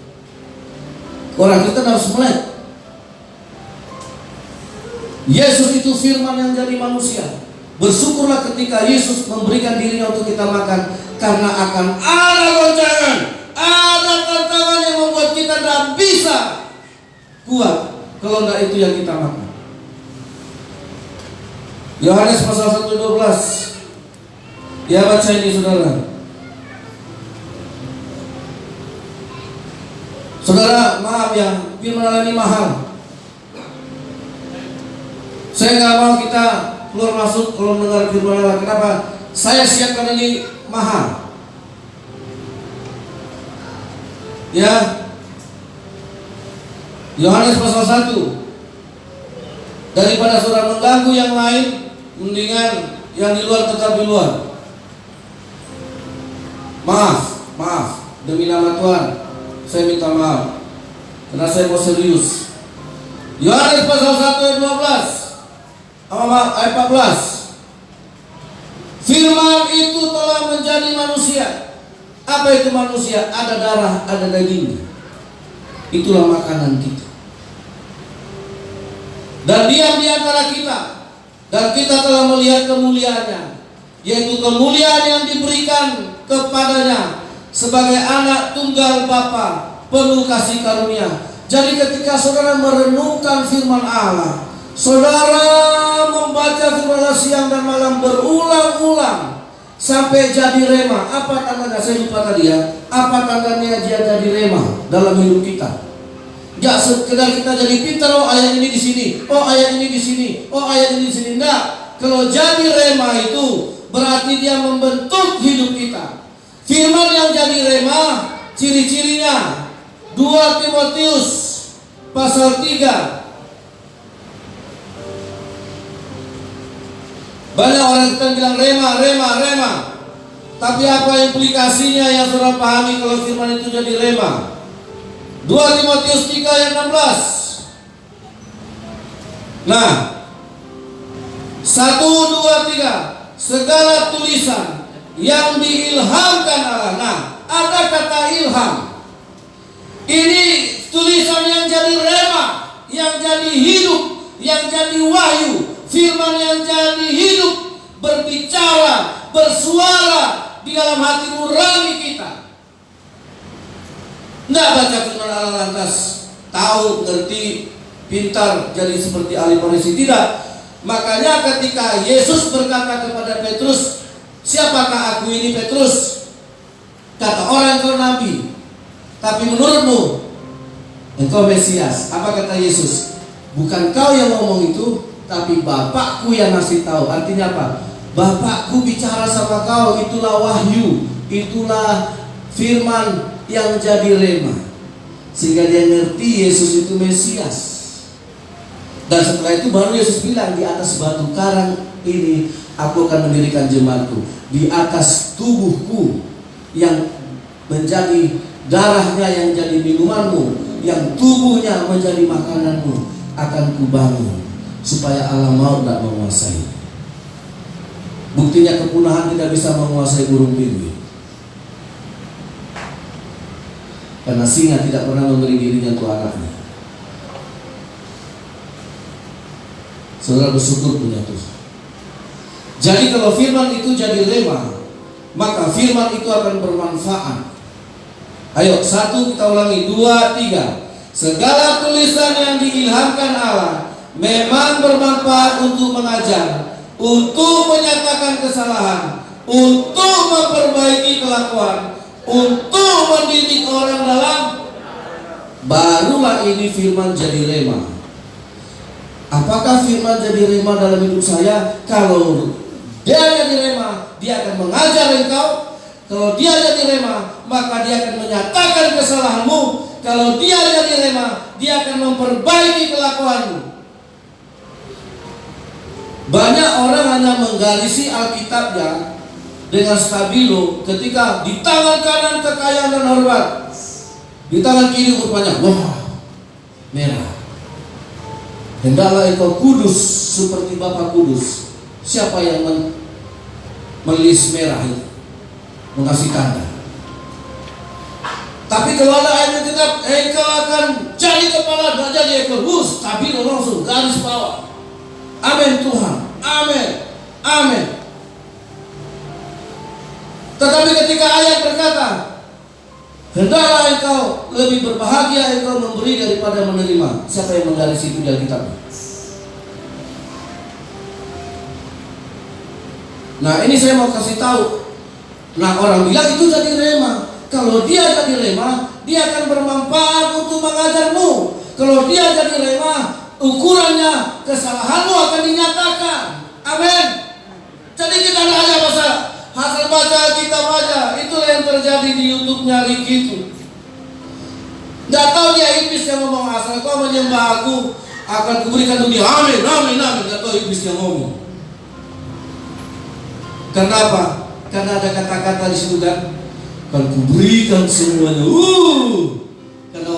Orang kita harus melek. Yesus itu firman yang jadi manusia. Bersyukurlah ketika Yesus memberikan dirinya untuk kita makan, karena akan ada goncangan, ada tantangan yang membuat kita tidak bisa kuat kalau tidak itu yang kita makan. Yohanes pasal 1:12. Ya, baca ini, saudara. Saudara, maaf ya, firman Allah ini mahal. Saya nggak mau kita keluar masuk kalau mendengar firman Allah. Kenapa? Saya siapkan ini mahal. Ya, Yohanes pasal 1. Daripada saudara mengganggu yang lain, mendingan yang di luar tetap di luar. Maaf, demi nama Tuhan, saya minta maaf, karena saya mau serius. Yohanes pasal 1 ayat 12 ayat 14. Firman itu telah menjadi manusia. Apa itu manusia? Ada darah, ada daging. Itulah makanan kita. Dan diam di antara kita, dan kita telah melihat kemuliaannya, yaitu kemuliaan yang diberikan kepadanya sebagai anak tunggal Bapa, penuh kasih karunia. Jadi ketika saudara merenungkan firman Allah, saudara membaca firman Allah siang dan malam berulang-ulang sampai jadi rema. Apa tandanya? Saya lupa tadi ya. Apa tandanya dia jadi rema dalam hidup kita? Gak sekedar kita jadi pintar, oh ayat ini di sini, oh ayat ini di sini, oh ayat ini di sini. Enggak. Kalau jadi rema itu berarti dia membentuk hidup kita. Firman yang jadi rema, ciri-cirinya 2 Timotius pasal 3. Banyak orang kita bilang rema. Tapi apa implikasinya yang saudara pahami kalau firman itu jadi rema? 2 Timotius 3 ayat 16. Nah, 1, 2, 3. segala tulisan yang diilhamkan Allah. Nah, ada kata ilham. Ini tulisan yang jadi rema, yang jadi hidup, yang jadi wahyu, firman yang jadi hidup, berbicara, bersuara di dalam hati nurani kita. Nggak baca firman Allah lantas tahu, ngerti, pintar, jadi seperti ahli Farisi. Tidak. Makanya ketika Yesus berkata kepada Petrus, siapakah aku ini Petrus? Kata orang, engkau nabi, tapi menurutmu engkau Mesias. Apa kata Yesus? Bukan kau yang ngomong itu, tapi Bapakku yang ngasih tahu. Artinya apa? Bapakku bicara sama kau. Itulah wahyu, itulah firman yang jadi rema, sehingga dia ngerti Yesus itu Mesias. Dan setelah itu baru Yesus bilang, di atas batu karang ini aku akan mendirikan jemaatku, di atas tubuhku yang menjadi darahnya yang jadi minumanmu, yang tubuhnya menjadi makananmu, akan kubangun, supaya Allah mau tak menguasai. Buktinya kepunahan tidak bisa menguasai burung pipit, karena singa tidak pernah memberi dirinya untuk anaknya. Saudara bersyukur punya Tuhan. Jadi kalau firman itu jadi rema, maka firman itu akan bermanfaat. Ayo, satu kita ulangi, dua, tiga. Segala tulisan yang diilhamkan Allah memang bermanfaat untuk mengajar, untuk menyatakan kesalahan, untuk memperbaiki kelakuan, untuk mendidik orang dalam. Barulah ini firman jadi rema. Apakah firman jadi rema dalam hidup saya? Kalau dia jadi rema, dia akan mengajar engkau. Kalau dia jadi rema, maka dia akan menyatakan kesalahanmu. Kalau dia jadi rema, dia akan memperbaiki kelakuanmu. Banyak orang hanya menggarisi Alkitabnya dengan stabilo ketika di tangan kanan kekayaan dan hormat, di tangan kiri rupanya wah, merah. Hendaklah engkau kudus seperti Bapa kudus. Siapa yang melis merah itu? Mengasih tanda. Tapi kalau ada ayat tetap, engkau akan jadi kepala, tidak jadi ekor. Stabilo langsung garis bawah. Amin Tuhan, amin, amin. Tetapi ketika ayat berkata, hendaklah engkau lebih berbahagia engkau memberi daripada menerima. Siapa yang menggaris itu di Alkitab? Nah, ini saya mau kasih tahu. Nah, orang bilang itu jadi rema. Kalau dia jadi rema, dia akan bermanfaat untuk mengajarmu. Kalau dia jadi rema, ukurannya kesalahanmu akan dinyatakan. Amin. Jadi kita tidak hanya hasil baca kita baca. Itulah yang terjadi di YouTube-nya Ricky itu. Tidak tahu dia iblis yang ngomong, asal kau menyembah aku akan kuberikan dunia. Amin, amin, amin. Tidak tahu iblis yang ngomong. Kenapa? Karena ada kata-kata di situ kan, akan kuberikan semuanya. Karena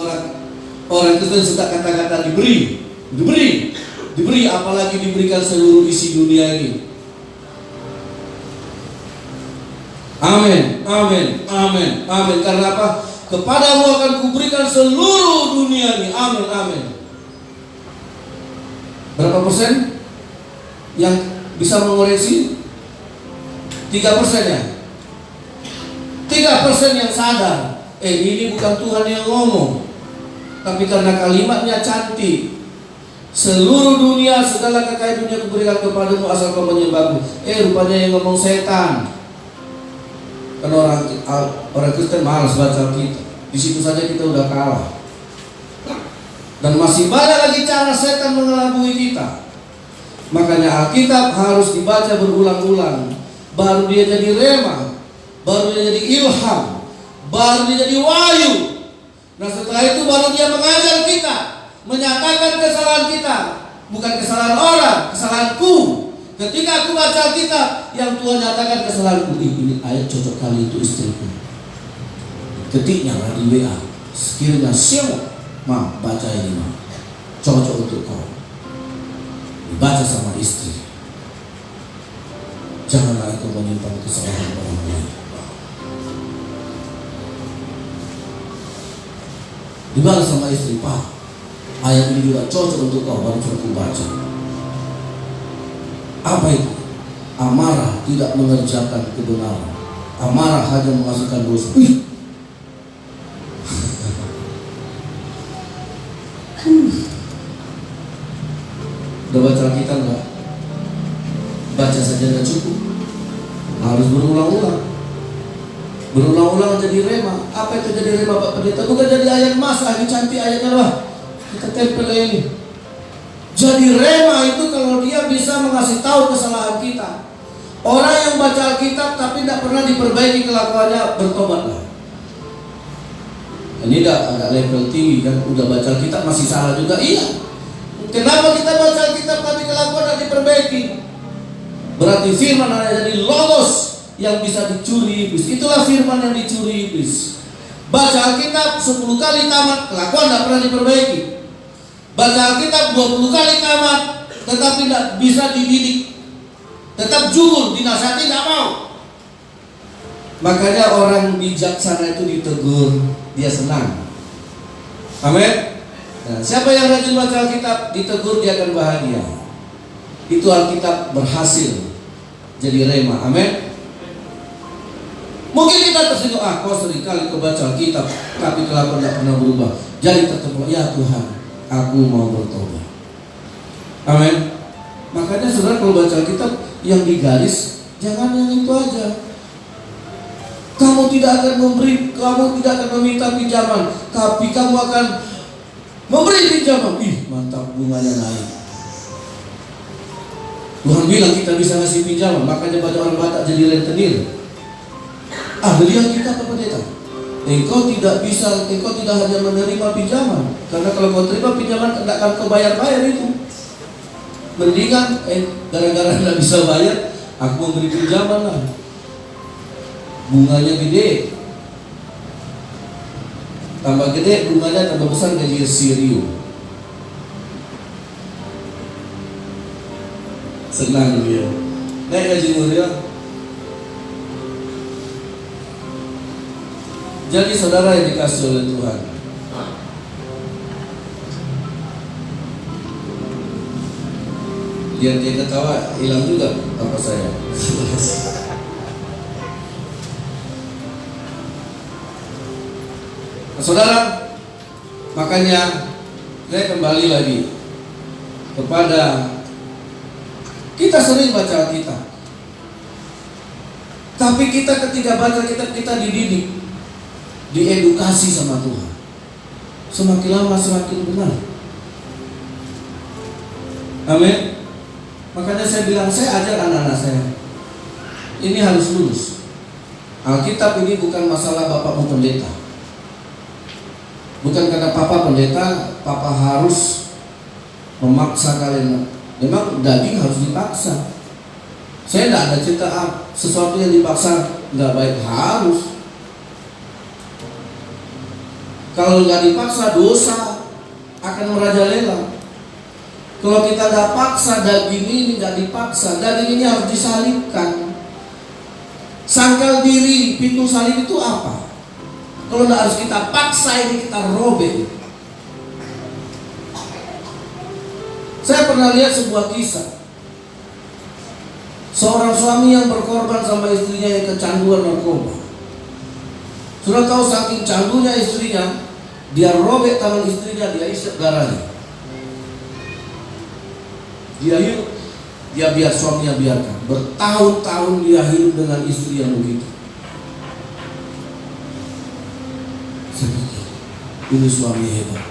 orang Kristen suka kata-kata diberi, apalagi diberikan seluruh isi dunia ini. Amin, amin, amin, amin. Karena apa? Kepadamu akan kuberikan seluruh dunia ini. Amin, amin. Berapa persen yang bisa mengoreksi? 3% ya? 3% yang sadar, ini bukan Tuhan yang ngomong, tapi karena kalimatnya cantik. Seluruh dunia, segala kekayaan dunia kuberikan kepadamu asal kau menyembahku. Rupanya yang ngomong setan. Karena orang Kristen malas baca kita. Di situ saja kita udah kalah. Dan masih banyak lagi cara setan mengelabui kita. Makanya Alkitab harus dibaca berulang-ulang. Baru dia jadi rema, baru dia jadi ilham, baru dia jadi wahyu. Nah setelah itu baru dia mengajar kita, menyatakan kesalahan kita, bukan kesalahan orang, kesalahanku. Ketika aku baca Alkitab, yang Tuhan nyatakan kesalahanku, ini ayat cocok kali itu istriku. Ketiknya lah di WA, sekiranya siapa, ma baca ini ma, cocok untuk kau. Dibaca sama istri. Janganlah engkau menyimpan kesalahan orang lain. Dibalas sama istri, Pak, ayat ini juga cocok untuk kau, baru aku baca. Apa itu? Amarah tidak mengerjakan kebenaran, amarah hanya menghasilkan dosa. Udah baca Alkitab enggak? Baca saja enggak cukup, harus berulang-ulang. Berulang-ulang jadi rema. Apa itu jadi rema Pak Pendeta? Bukan jadi ayat emas, lagi cantik ayatnya lah. Kita tempel ini. Jadi rema itu kalau dia bisa mengasih tahu kesalahan kita. Orang yang baca Alkitab tapi tidak pernah diperbaiki kelakuannya, bertobatlah. Ini agak level tinggi kan, udah baca Alkitab masih salah juga. Iya. Kenapa kita baca Alkitab tapi kelakuan tidak diperbaiki? Berarti firman hanya jadi logos yang bisa dicuri iblis. Itulah firman yang dicuri iblis. Baca Alkitab 10 kali tamat, kelakuan tidak pernah diperbaiki. Baca Alkitab 20 kali tamat, tetapi tidak bisa dididik. Tetap jujur, dinasihati tidak mau. Makanya orang bijaksana itu ditegur, dia senang. Amin. Nah, siapa yang rajin baca Alkitab ditegur, dia akan bahagia. Itu Alkitab berhasil jadi rema. Amin. Mungkin kita tersinggung, kau sering kali kau baca Alkitab tapi kelakuan tidak pernah berubah. Jadi tetap, ya Tuhan, aku mau bertobat. Amin. Makanya saudara kalau baca Alkitab yang digaris jangan yang itu aja. Kamu tidak akan memberi, kamu tidak akan meminta pinjaman, tapi kamu akan memberi pinjaman. Ih, mantap, bunganya naik. Tuhan bilang kita bisa ngasih pinjaman, makanya banyak orang Batak jadi rentenir. Dari Alkitab apa pendeta? Engkau tidak bisa, engkau tidak hanya menerima pinjaman, karena kalau kau terima pinjaman tidak akan kau bayar itu. Mendingan gara-gara tidak bisa bayar, aku memberi pinjaman lah. Bunganya gede, tambah gede bunganya tambah besar, gaji Sirio. Senang dia. Naik gaji mulia. Jadi saudara yang dikasih oleh Tuhan, dia ketawa, hilang juga apa saya. Saudara, makanya saya kembali lagi kepada kita sering baca Alkitab, tapi kita ketika baca kitab kita dididik, diedukasi sama Tuhan. Semakin lama semakin benar. Amin. Makanya saya bilang, saya ajar anak-anak saya, ini harus lulus. Alkitab ini bukan masalah bapakmu pendeta. Bukan karena papa pendeta, papa harus memaksa kalian. Memang daging harus dipaksa. Saya tidak ada cerita sesuatu yang dipaksa nggak baik, harus. Kalau nggak dipaksa dosa akan merajalela. Kalau kita nggak paksa daging ini, nggak dipaksa, daging ini harus disalibkan. Sangkal diri, pintu salib itu apa? Kalau nggak harus kita paksa ini, kita robek. Saya pernah lihat sebuah kisah. Seorang suami yang berkorban sama istrinya yang kecanduan narkoba. Sudah tahu saking candunya istrinya, dia robek tangan istrinya, dia isap darahnya. Dia hidup, dia biar suaminya biarkan. Bertahun-tahun dia hidup dengan istri yang begitu. Ini suami hebat.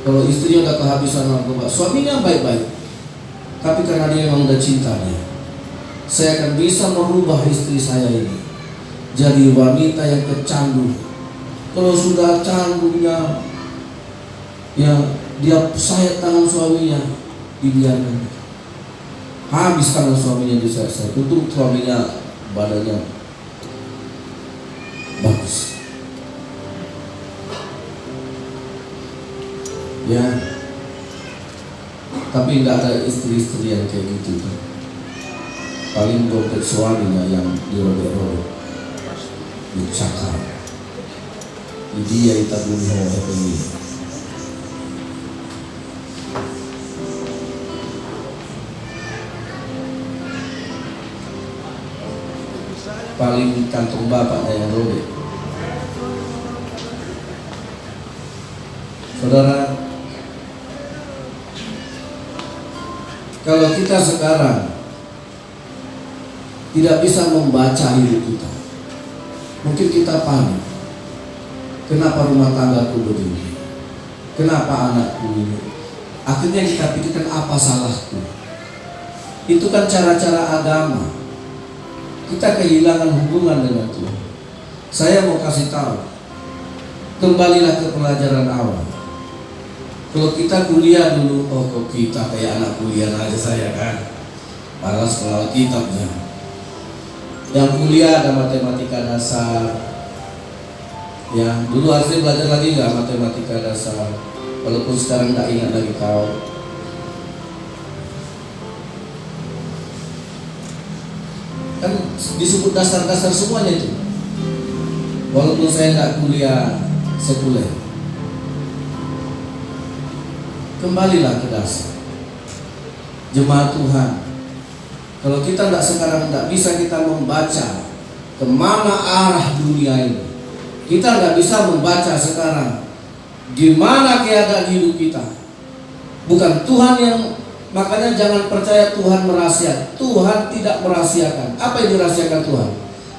Kalau istrinya udah kehabisan narkoba, suaminya baik-baik, tapi karena dia memang udah cinta dia, saya akan bisa merubah istri saya ini jadi wanita yang kecandu. Kalau sudah candunya, ya dia sayat tangan suaminya, dibiarkan. Habis tangan suaminya disayat-sayat. Untuk suaminya badannya bagus. Ya, tapi tidak ada istri-istri yang kayak gitu kan. paling dompet suaminya yang dirobek-robek, dicakar. Dia itu bunuh ini. Paling kantong bapaknya yang robek. Saudara, kalau kita sekarang tidak bisa membaca hidup kita, mungkin kita panik. Kenapa rumah tanggaku begini? Kenapa anakku ini? Akhirnya kita pikirkan apa salahku. Itu kan cara-cara agama. Kita kehilangan hubungan dengan Tuhan. Saya mau kasih tahu, kembalilah ke pelajaran awal. Kalau kita kuliah dulu, oh kok kita kayak anak kuliah aja saya kan, malas kenal kitabnya. Yang kuliah ada matematika dasar. Ya, dulu harusnya belajar lagi nggak matematika dasar, walaupun sekarang nggak ingat lagi kau. Kan disebut dasar-dasar semuanya itu. Walaupun saya nggak kuliah sekuler, kembalilah ke dasar. Jemaat Tuhan, kalau kita sekarang tidak bisa kita membaca kemana arah dunia ini, kita nggak bisa membaca sekarang gimana keadaan hidup kita. Bukan Tuhan yang, makanya jangan percaya Tuhan merahasiakan. Tuhan tidak merahasiakan. Apa yang dirahasiakan Tuhan?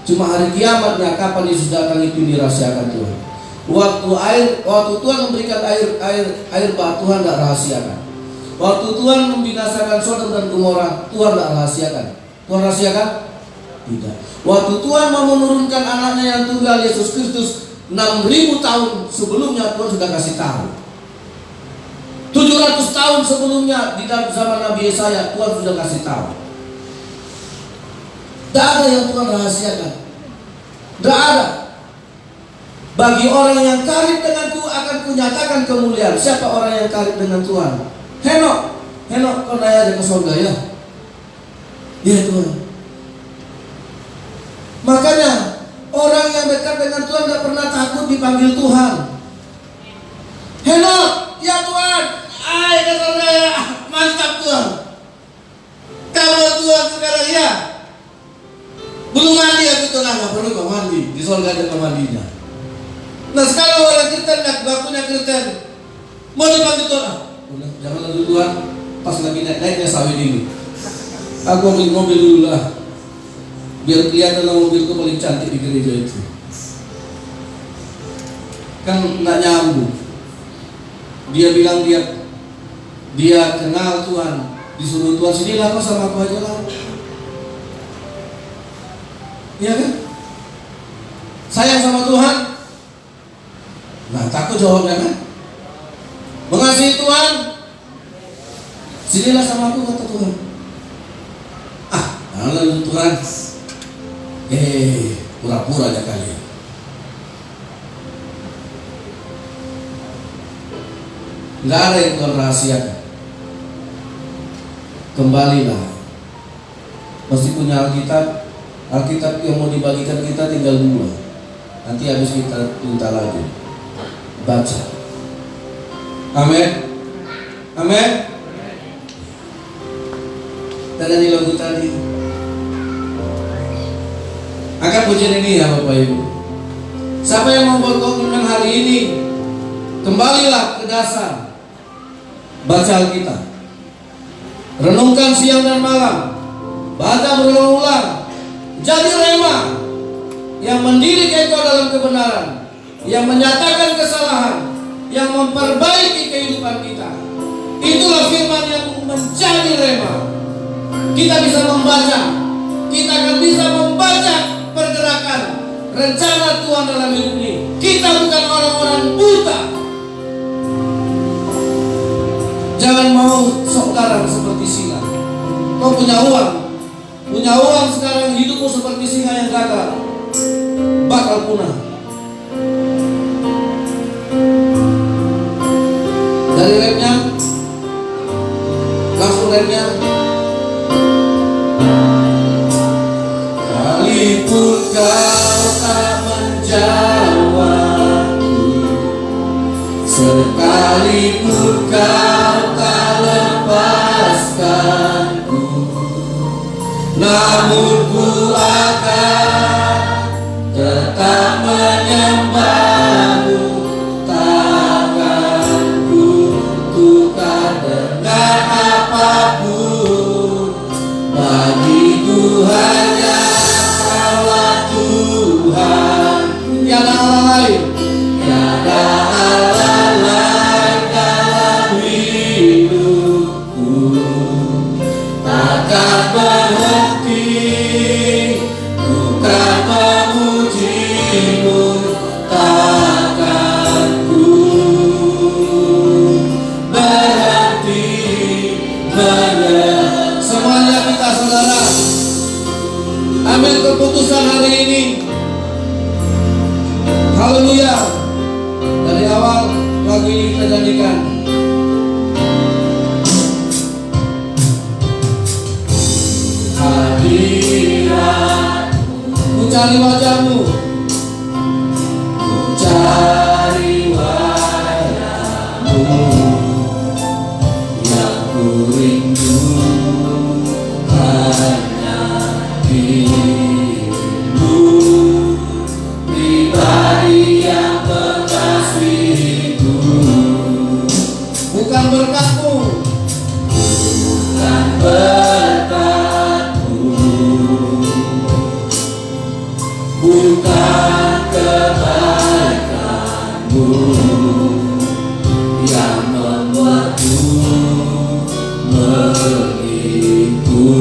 Cuma hari kiamatnya kapan Yesus datang itu dirahasiakan Tuhan. Waktu Tuhan memberikan air bah, Tuhan tidak rahasiakan. Waktu Tuhan membinasakan Sodom dan Gomora, Tuhan tidak rahasiakan. Tuhan rahasiakan? Tidak. Waktu Tuhan mau menurunkan anaknya yang tunggal Yesus Kristus 6.000 tahun sebelumnya, Tuhan sudah kasih tahu. 700 tahun sebelumnya di dalam zaman Nabi Yesaya, Tuhan sudah kasih tahu. Tidak ada yang Tuhan rahasiakan. Tidak ada. Bagi orang yang karib denganku akan kunyatakan kemuliaan. Siapa orang yang karib dengan Tuhan? Henok, kau naik aja ke surga ya. Ya Tuhan. Makanya orang yang dekat dengan Tuhan tidak pernah takut dipanggil Tuhan. Henok, ya Tuhan, ayo ke surga ya. Mantap Tuhan. Kalau Tuhan sekarang ya, belum mandi aku tuh, nggak perlu kau mandi. Di surga ada mandinya. Nah sekarang orang Kristen nggak bakunya Kristen, mau dipanggil Tuhan. Udah, jangan lalu Tuhan. Pas lagi naiknya sawit ini, aku ambil mobil dulu lah, biar kelihatan mobilku paling cantik di gereja itu. Kan nggak nyambung. Dia bilang dia kenal Tuhan, disuruh Tuhan sinilah kau sama aku aja lah. Iya kan? Sayang sama Tuhan. Nah takut jawabnya kan? Mengasihi Tuhan, sinilah sama aku kata Tuhan. Lalu Tuhan, pura-pura aja kali. Nggak ada yang Tuhan rahasiakan. Kembalilah. Mesti punya Alkitab yang mau dibagikan kita tinggal 2. Nanti habis kita minta lagi. Baca. Amin. Amin. Dan nyanyi lagu tadi. Angkat pujian ini ya Bapak Ibu. Siapa yang mau berkomitmen hari ini, kembalilah ke dasar. Baca Alkitab. Renungkan siang dan malam. Baca berulang-ulang. Jadi rema yang mendidik engkau dalam kebenaran, yang menyatakan kesalahan, yang memperbaiki kehidupan kita. Itulah firman yang menjadi rema. Kita bisa membaca, kita akan bisa membaca pergerakan rencana Tuhan dalam hidup ini. Kita bukan orang-orang buta. Jangan mau sok garang seperti singa. Kau punya uang sekarang, hidupmu seperti singa yang gagal, bakal punah. Dari remnya, langsung remnya. Sekalipun kau tak lepaskanku, namun ku akan tetap menyembahmu. Takkan ku tukar dengan apapun. Bagiku hanya Kaulah Tuhan, tiada Allah lain, tiada Allah lain dalam hidupku. Takkan berhenti ku kan memujimu, takkan ku berhenti menyembah. Semuanya kita saudara ambil keputusan hari ini. Haleluya. Dari awal lagu ini kita nyanyikan. Hadiratmu, ku cari wajahmu, ku cari wajahmu, yang ku rindu hanya dirimu, pribadi yang mengasihiku. Bukan berkatmu, bukan berkatmu, bukan kebaikanmu yang membuatku mengikutimu,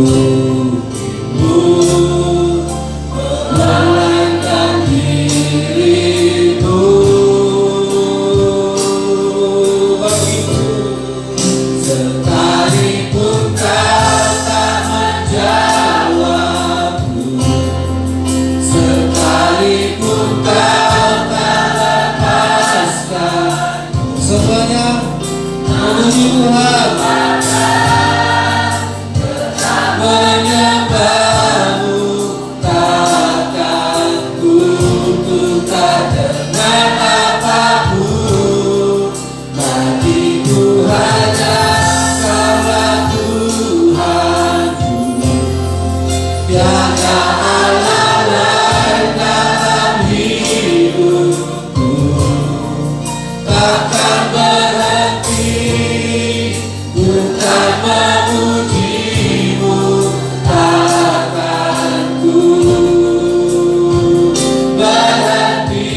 melainkan dirimu. Bagiku sekalipun kau tak menjawabku, sekalipun kau tak lepaskan, semuanya memuji Tuhan, menyembahmu. Takkan ku tukar dengan apapun. Bagiku hanya Kaulah Tuhanku, tiada Allah lain dalam hidupku. Takkan berhenti ku kan memujimu, takkan ku berhenti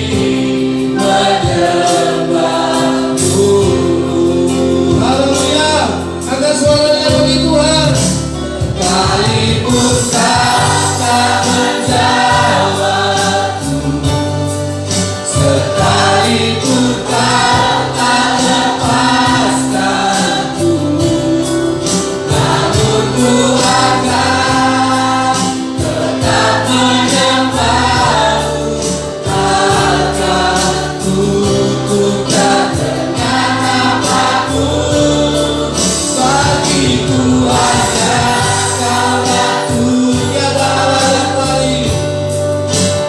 menyembahmu. Haleluya. Angkat suaranya bagi Tuhan. Sekalipun kau tak menjawabku, sekalipun kau tak lepaskanku, namun ku akan tetap menyembahmu. Takkan ku tukar dengan apapun. Bagiku hanya Kaulah Tuhan, tiada Allah yang lain,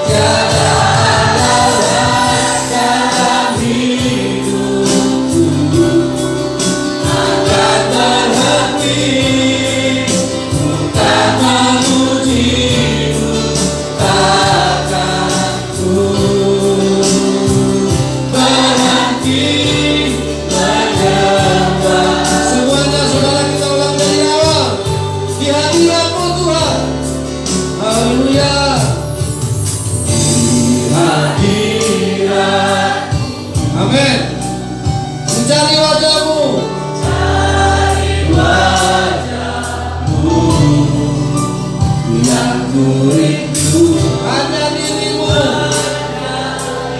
tiada Allah lain dalam hidupku. Takkan berhenti ku kan memujimu, takkan ku berhenti menyembah. Semuanya saudara kita ulang dari awal. Di hadirat-Mu Tuhan. Haleluya. Di hadirat. Amin. Mencari wajah-Mu, cari wajah-Mu, yang ku rindu hanya dirimu,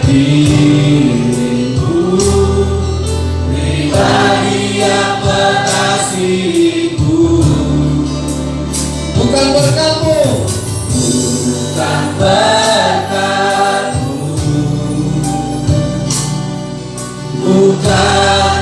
dirimu, pribadi yang mengasihiku. Bukan berkatmu, bukan berkatmu, bukan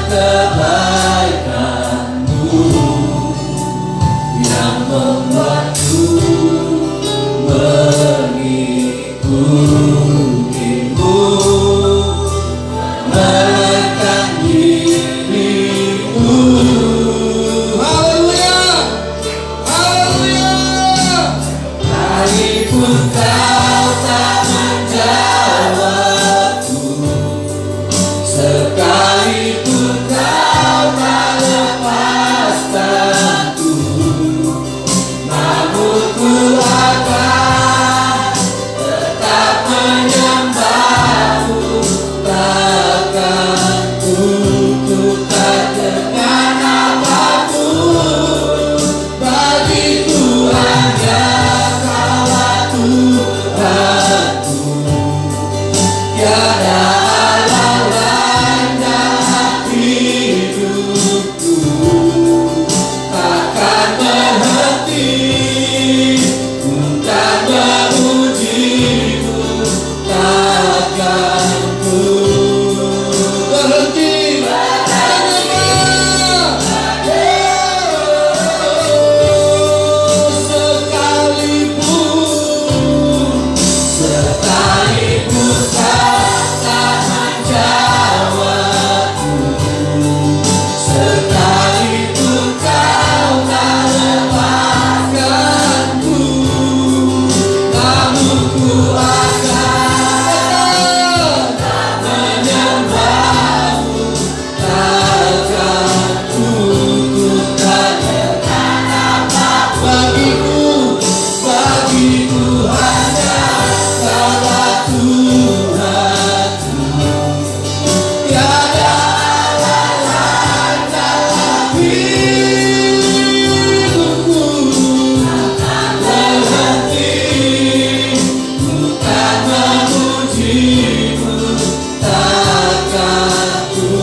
Sekalipun kau tak lepaskanku, namun ku akan tetap menyembahmu. Takkan ku tukar dengan apapun. Bagiku hanya Kaulah Tuhanku. Tiada Allah lain dalam hidupku. Takkan berhenti untuk memujimu. Takkan ku berhenti menyembah. Sekalipun kau tak menjawabku, sekalipun kau tak lepaskanku, namun ku akan menyembahmu. Takkan ku tukar bagiku hanya Kaulah Tuhanku. Tiada Allah lain dalam hidupku. Berhenti bukan memujimu. Takkan ku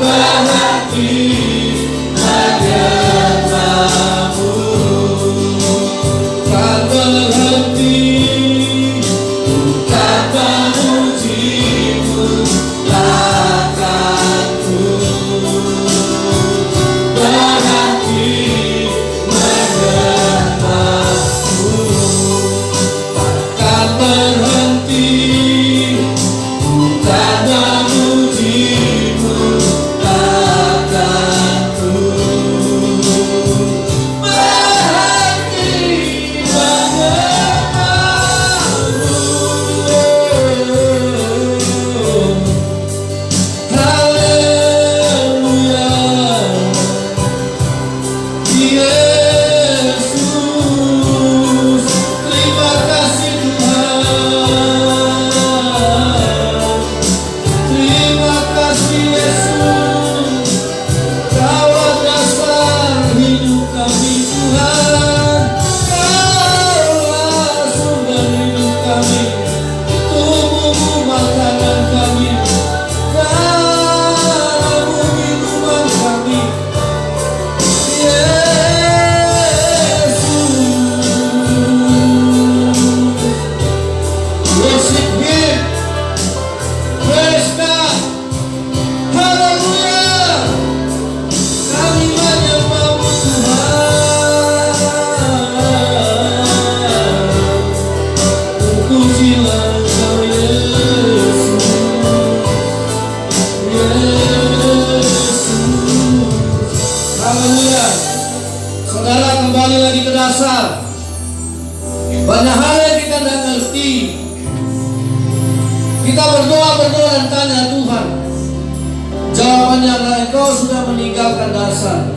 berhenti menyembahmu. Kan berhenti bukan memujimu. Takkan ku berhenti menyembahmu. Takkan berhenti bukan memujimu. Takkan ku berhenti menyembahmu. Haleluya, Yesus. Terima kasih Tuhan. Terima kasih Yesus. Kaulah dasar hidup kami Tuhan. Kaulah sumber hidup kami. Tubuhmu makanan kami. Darahmu minuman kami. Yesus. Worship Him. Praise God. Haleluya. Kami menyembahmu Tuhan. Pujilah Engkau Yesus. Yesus. Haleluya. Saudara, kembali lagi ke dasar. Banyak hal yang kita tidak ngerti. Kita berdoa dan tanya Tuhan. Jawabannya adalah engkau sudah meninggalkan dasar.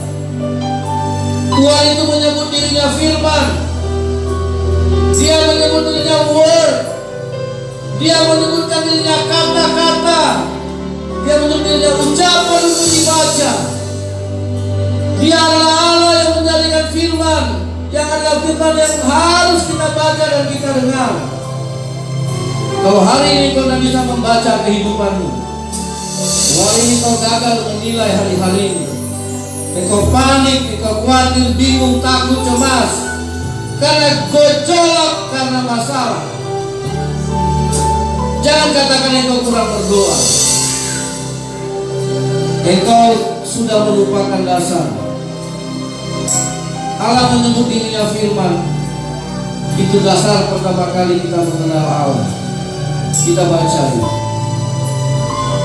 Tuhan itu menyebut dirinya firman. Dia menyebut dirinya word. Dia menyebutkan dirinya kata-kata. Dia menyebut dirinya ucapan untuk dibaca. Dia adalah Allah yang menjadikan firman, yang adalah firman yang harus kita baca dan kita dengar. Kalau hari ini kau tidak bisa membaca kehidupanmu, kalau hari ini kau gagal menilai hari-hari ini, engkau panik, engkau khawatir, bingung, takut, cemas, karena gejolak, karena masalah, jangan katakan engkau kurang berdoa. Engkau sudah melupakan dasar. Allah menyebut dirinya firman. Itu dasar pertama kali kita mengenal Allah. Kita baca ini.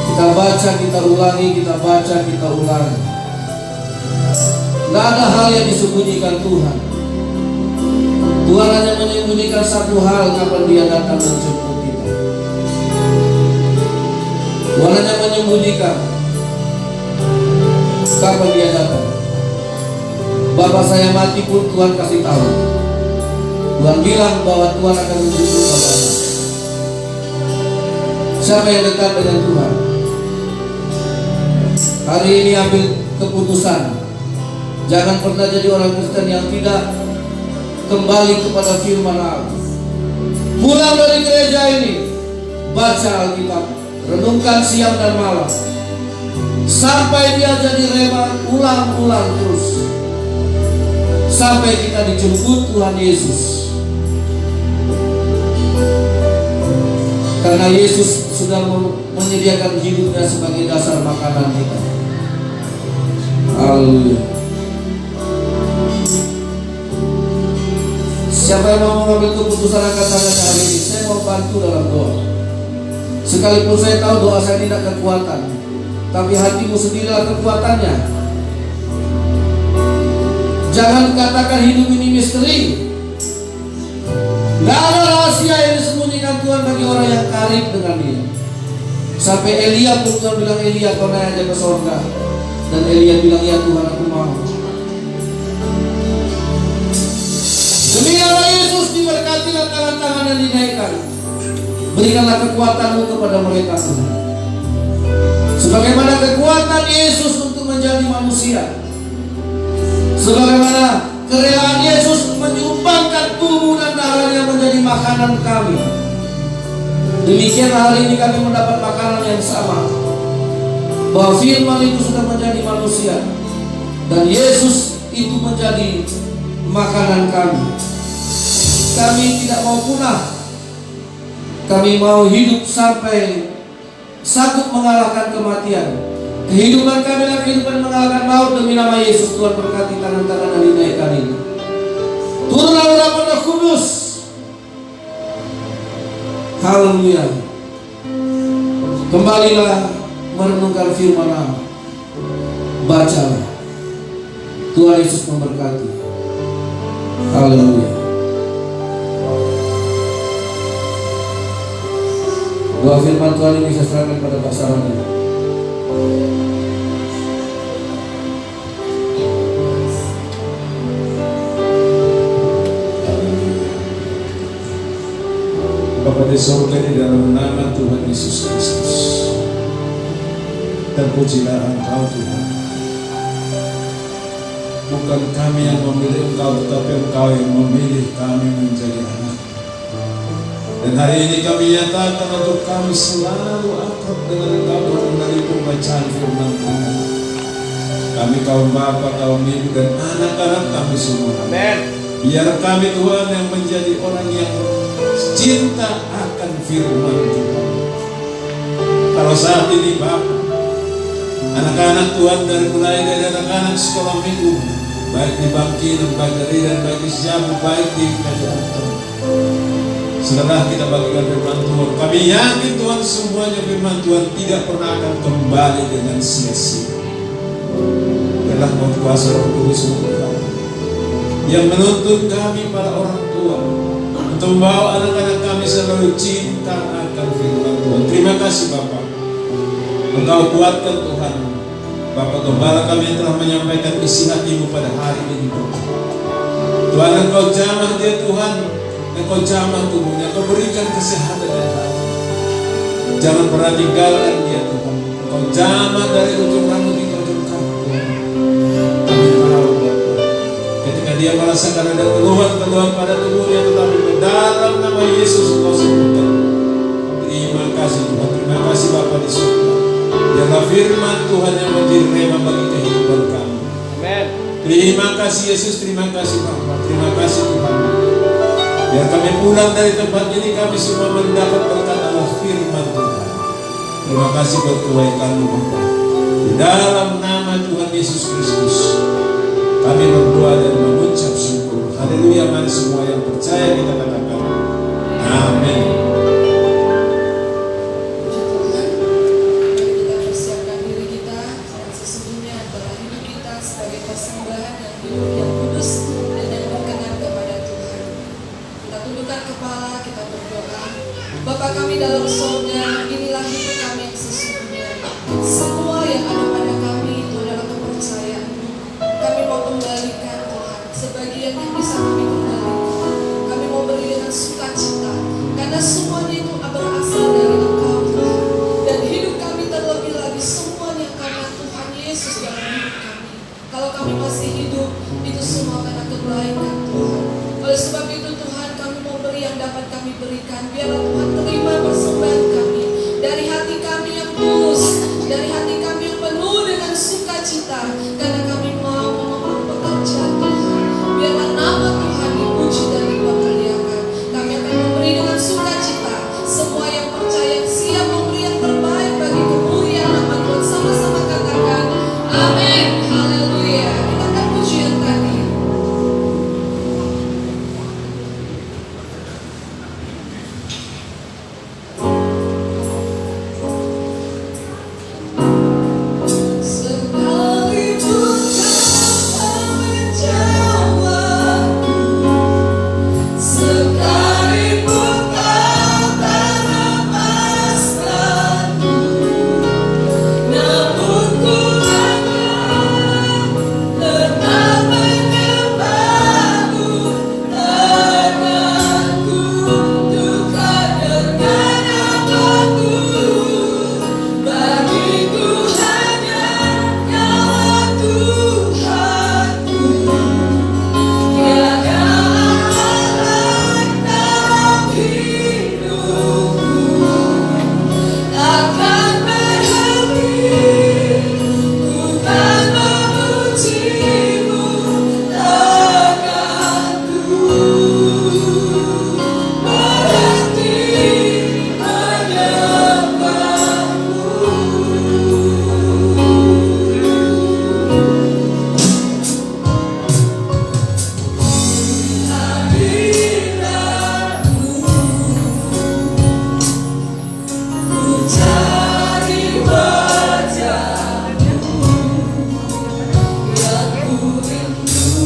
Kita baca, kita ulangi, kita baca, kita ulangi. Tidak ada hal yang disembunyikan Tuhan. Tuhan hanya menyembunyikan satu hal, kapan Dia datang menjemput kita. Tuhan hanya menyembunyikan kapan dia datang. Bapak saya mati pun Tuhan kasih tahu. Tuhan bilang bahwa Tuhan akan menjemput bapaknya. Siapa yang dekat dengan Tuhan? Hari ini ambil keputusan. Jangan pernah jadi orang Kristen yang tidak kembali kepada firman Allah. Pulang dari gereja ini, baca Alkitab, renungkan siang dan malam, sampai dia jadi rema, ulang-ulang terus, sampai kita dijemput Tuhan Yesus. Karena Yesus sudah menyediakan hidupnya sebagai dasar makanan kita. Haleluya. Siapa yang mau mengambil keputusan angkat tangannya hari ini? Saya mau bantu dalam doa. Sekalipun saya tahu doa saya tidak kekuatan, tapi hatimu sendirilah kekuatannya. Jangan katakan hidup ini misteri. Tidak ada rahasia yang disembunyikan Tuhan bagi orang yang karib dengan dia. Sampai Elia pun Tuhan bilang, Elia kau naik aja ke surga. Dan Elia bilang, ya Tuhan aku mau. Demi nama Yesus diberkatilah tangan-tangan yang dinaikkan. Berikanlah kekuatanmu kepada mereka Tuhan. Sebagaimana kekuatan Yesus untuk menjadi manusia, sebagaimana kerelaan Yesus menyumbangkan tubuh dan darahnya menjadi makanan kami, demikian hari ini kami mendapat makanan yang sama. Bahwa firman itu sudah menjadi manusia dan Yesus itu menjadi makanan kami. Kami tidak mau punah. Kami mau hidup sampai sanggup mengalahkan kematian. Kehidupan kami adalah kehidupan mengalahkan maut. Demi nama Yesus Tuhan berkati tangan-tangan yang dinaikkan ini. Turunlah Roh Kudus. Haleluya. Kembalilah merenungkan firman Allah. Bacalah. Tuhan Yesus memberkati. Haleluya. Doa firman Tuhan ini saya serahkan pada Pak Sarani. Bapa di surga, di dalam nama Tuhan Yesus Kristus, terpujilah Engkau Tuhan. Bukan kami yang memilih Engkau, tetapi Engkau yang memilih kami menjadi anak. Dan hari ini kami nyatakan untuk kami selalu akrab dengan Engkau Tuhan dari pembacaan firman Tuhan. Kami kaum bapa, kaum ibu dan anak-anak kami semua. Amin. Biar kami Tuhan yang menjadi orang yang cinta akan firman Tuhan. Kalau saat ini Bapak, anak-anak Tuhan dari anak-anak sekolah minggu, baik di Bangkinang, baik dari dan baik di Siabu, baik di Kajian Tuhan. Setelah kita bagikan firman Tuhan, kami yakin Tuhan semuanya firman Tuhan tidak pernah akan kembali dengan sia-sia. Adalah kuasa Roh Kudus yang menuntun kami para orang tua untuk membawa anak-anak kami selalu cinta akan firman Tuhan. Terima kasih Bapak. Engkau kuatkan Tuhan. Bapak Gembala kami yang telah menyampaikan isi hatimu pada hari ini Bapak. Tuhan Engkau jamah dia Tuhan. Engkau jamah tubuhnya. Engkau berikan kesehatan dan hati. Jangan pernah tinggalkan dia Tuhan. Engkau jamah dari ujung rambut hingga ujung kaki Tuhan. Kami merawat Bapak. Ketika dia merasakan ada keluhan-keluhan pada tubuhnya, tetapi dalam nama Yesus Engkau sembuhkan. Terima kasih Tuhan. Terima kasih Bapa di surga. Biarlah firman Tuhan yang menjadi rema bagi kehidupan kami. Amen. Terima kasih Yesus. Terima kasih Bapa. Terima kasih Tuhan. Biar kami pulang dari tempat ini, kami semua mendapat berkat Allah firman Tuhan. Terima kasih buat kebaikan-Mu Bapa. Di dalam nama Tuhan Yesus Kristus kami berdoa dan mengucap syukur. Haleluya. Mari semua yang percaya kita katakan amin. Puji Tuhan, mari kita persiapkan diri kita karena sesungguhnya adalah hidup kita sebagai persembahan yang hidup, yang kudus dan yang berkenan kepada Tuhan. Kita tundukkan kepala, kita berdoa. Bapa kami dalam surga, inilah hidup kami yang sesungguhnya. sukacita karena kami mau menopang pekerjaan Tuhan. Biarlah nama Tuhan dipuji dan dipermuliakan. Kami akan memberi dengan sukacita. Semua yang percaya siap memberi yang terbaik bagi kemuliaan nama Tuhan. Sama-sama katakan amin. Haleluya. Kita akan pujian tadi. Sekalipun kau menjawabku, sekalipun kau tak lepaskanku, namun ku akan tetap menyembahmu. Tanganku dekat dengan namamu, bagiku hanya Kaulah Tuhanku. Tiada Allah lain dalam hidupku. Takkan berhenti ku kan memujimu. Takkanku berhenti menyembahmu. Cari wajahmu yang ku rindu,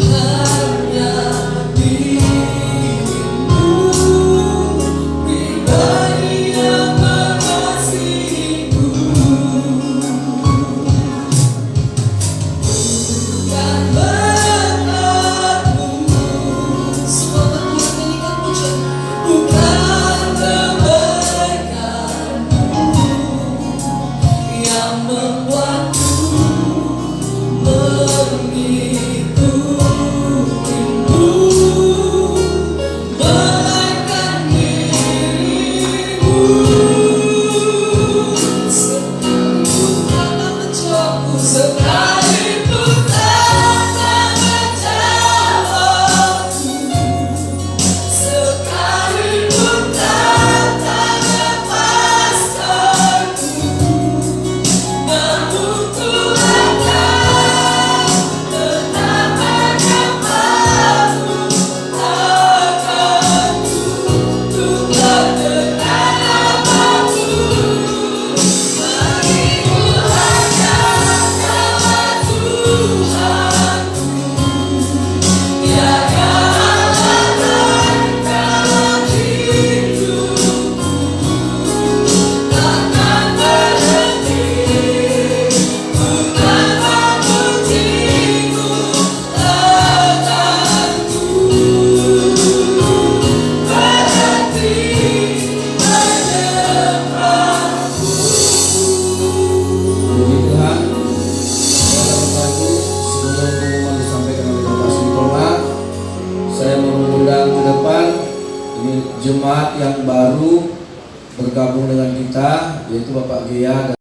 hanya dirimu, pribadi yang mengasihiku. Bukan berkatmu, semua bangsa nyanyikan pujian. Bukan kebaikanmu yang membuatku mengikutimu, melainkan dirimu. Sekalipun tanah menjawabku, sekalipun tanah menjawabku, sekalipun tanah lepaskanku, namun ku akan tetap menyembahmu. Takkanku tunduk dengan namamu, bagiku hanya Kaulah Tuhanku. Tiada Allah lain dalam hidupku. Takkan berhenti ku kan memujimu. Takkanku berhenti menyembahmu. Puji Tuhan. Saudara-saudaraku, sebelum pengumuman disampaikan oleh Bapak Sintoma, saya mau mengundang ke depan ini jemaat yang baru bergabung dengan kita, yaitu Bapak Gia dan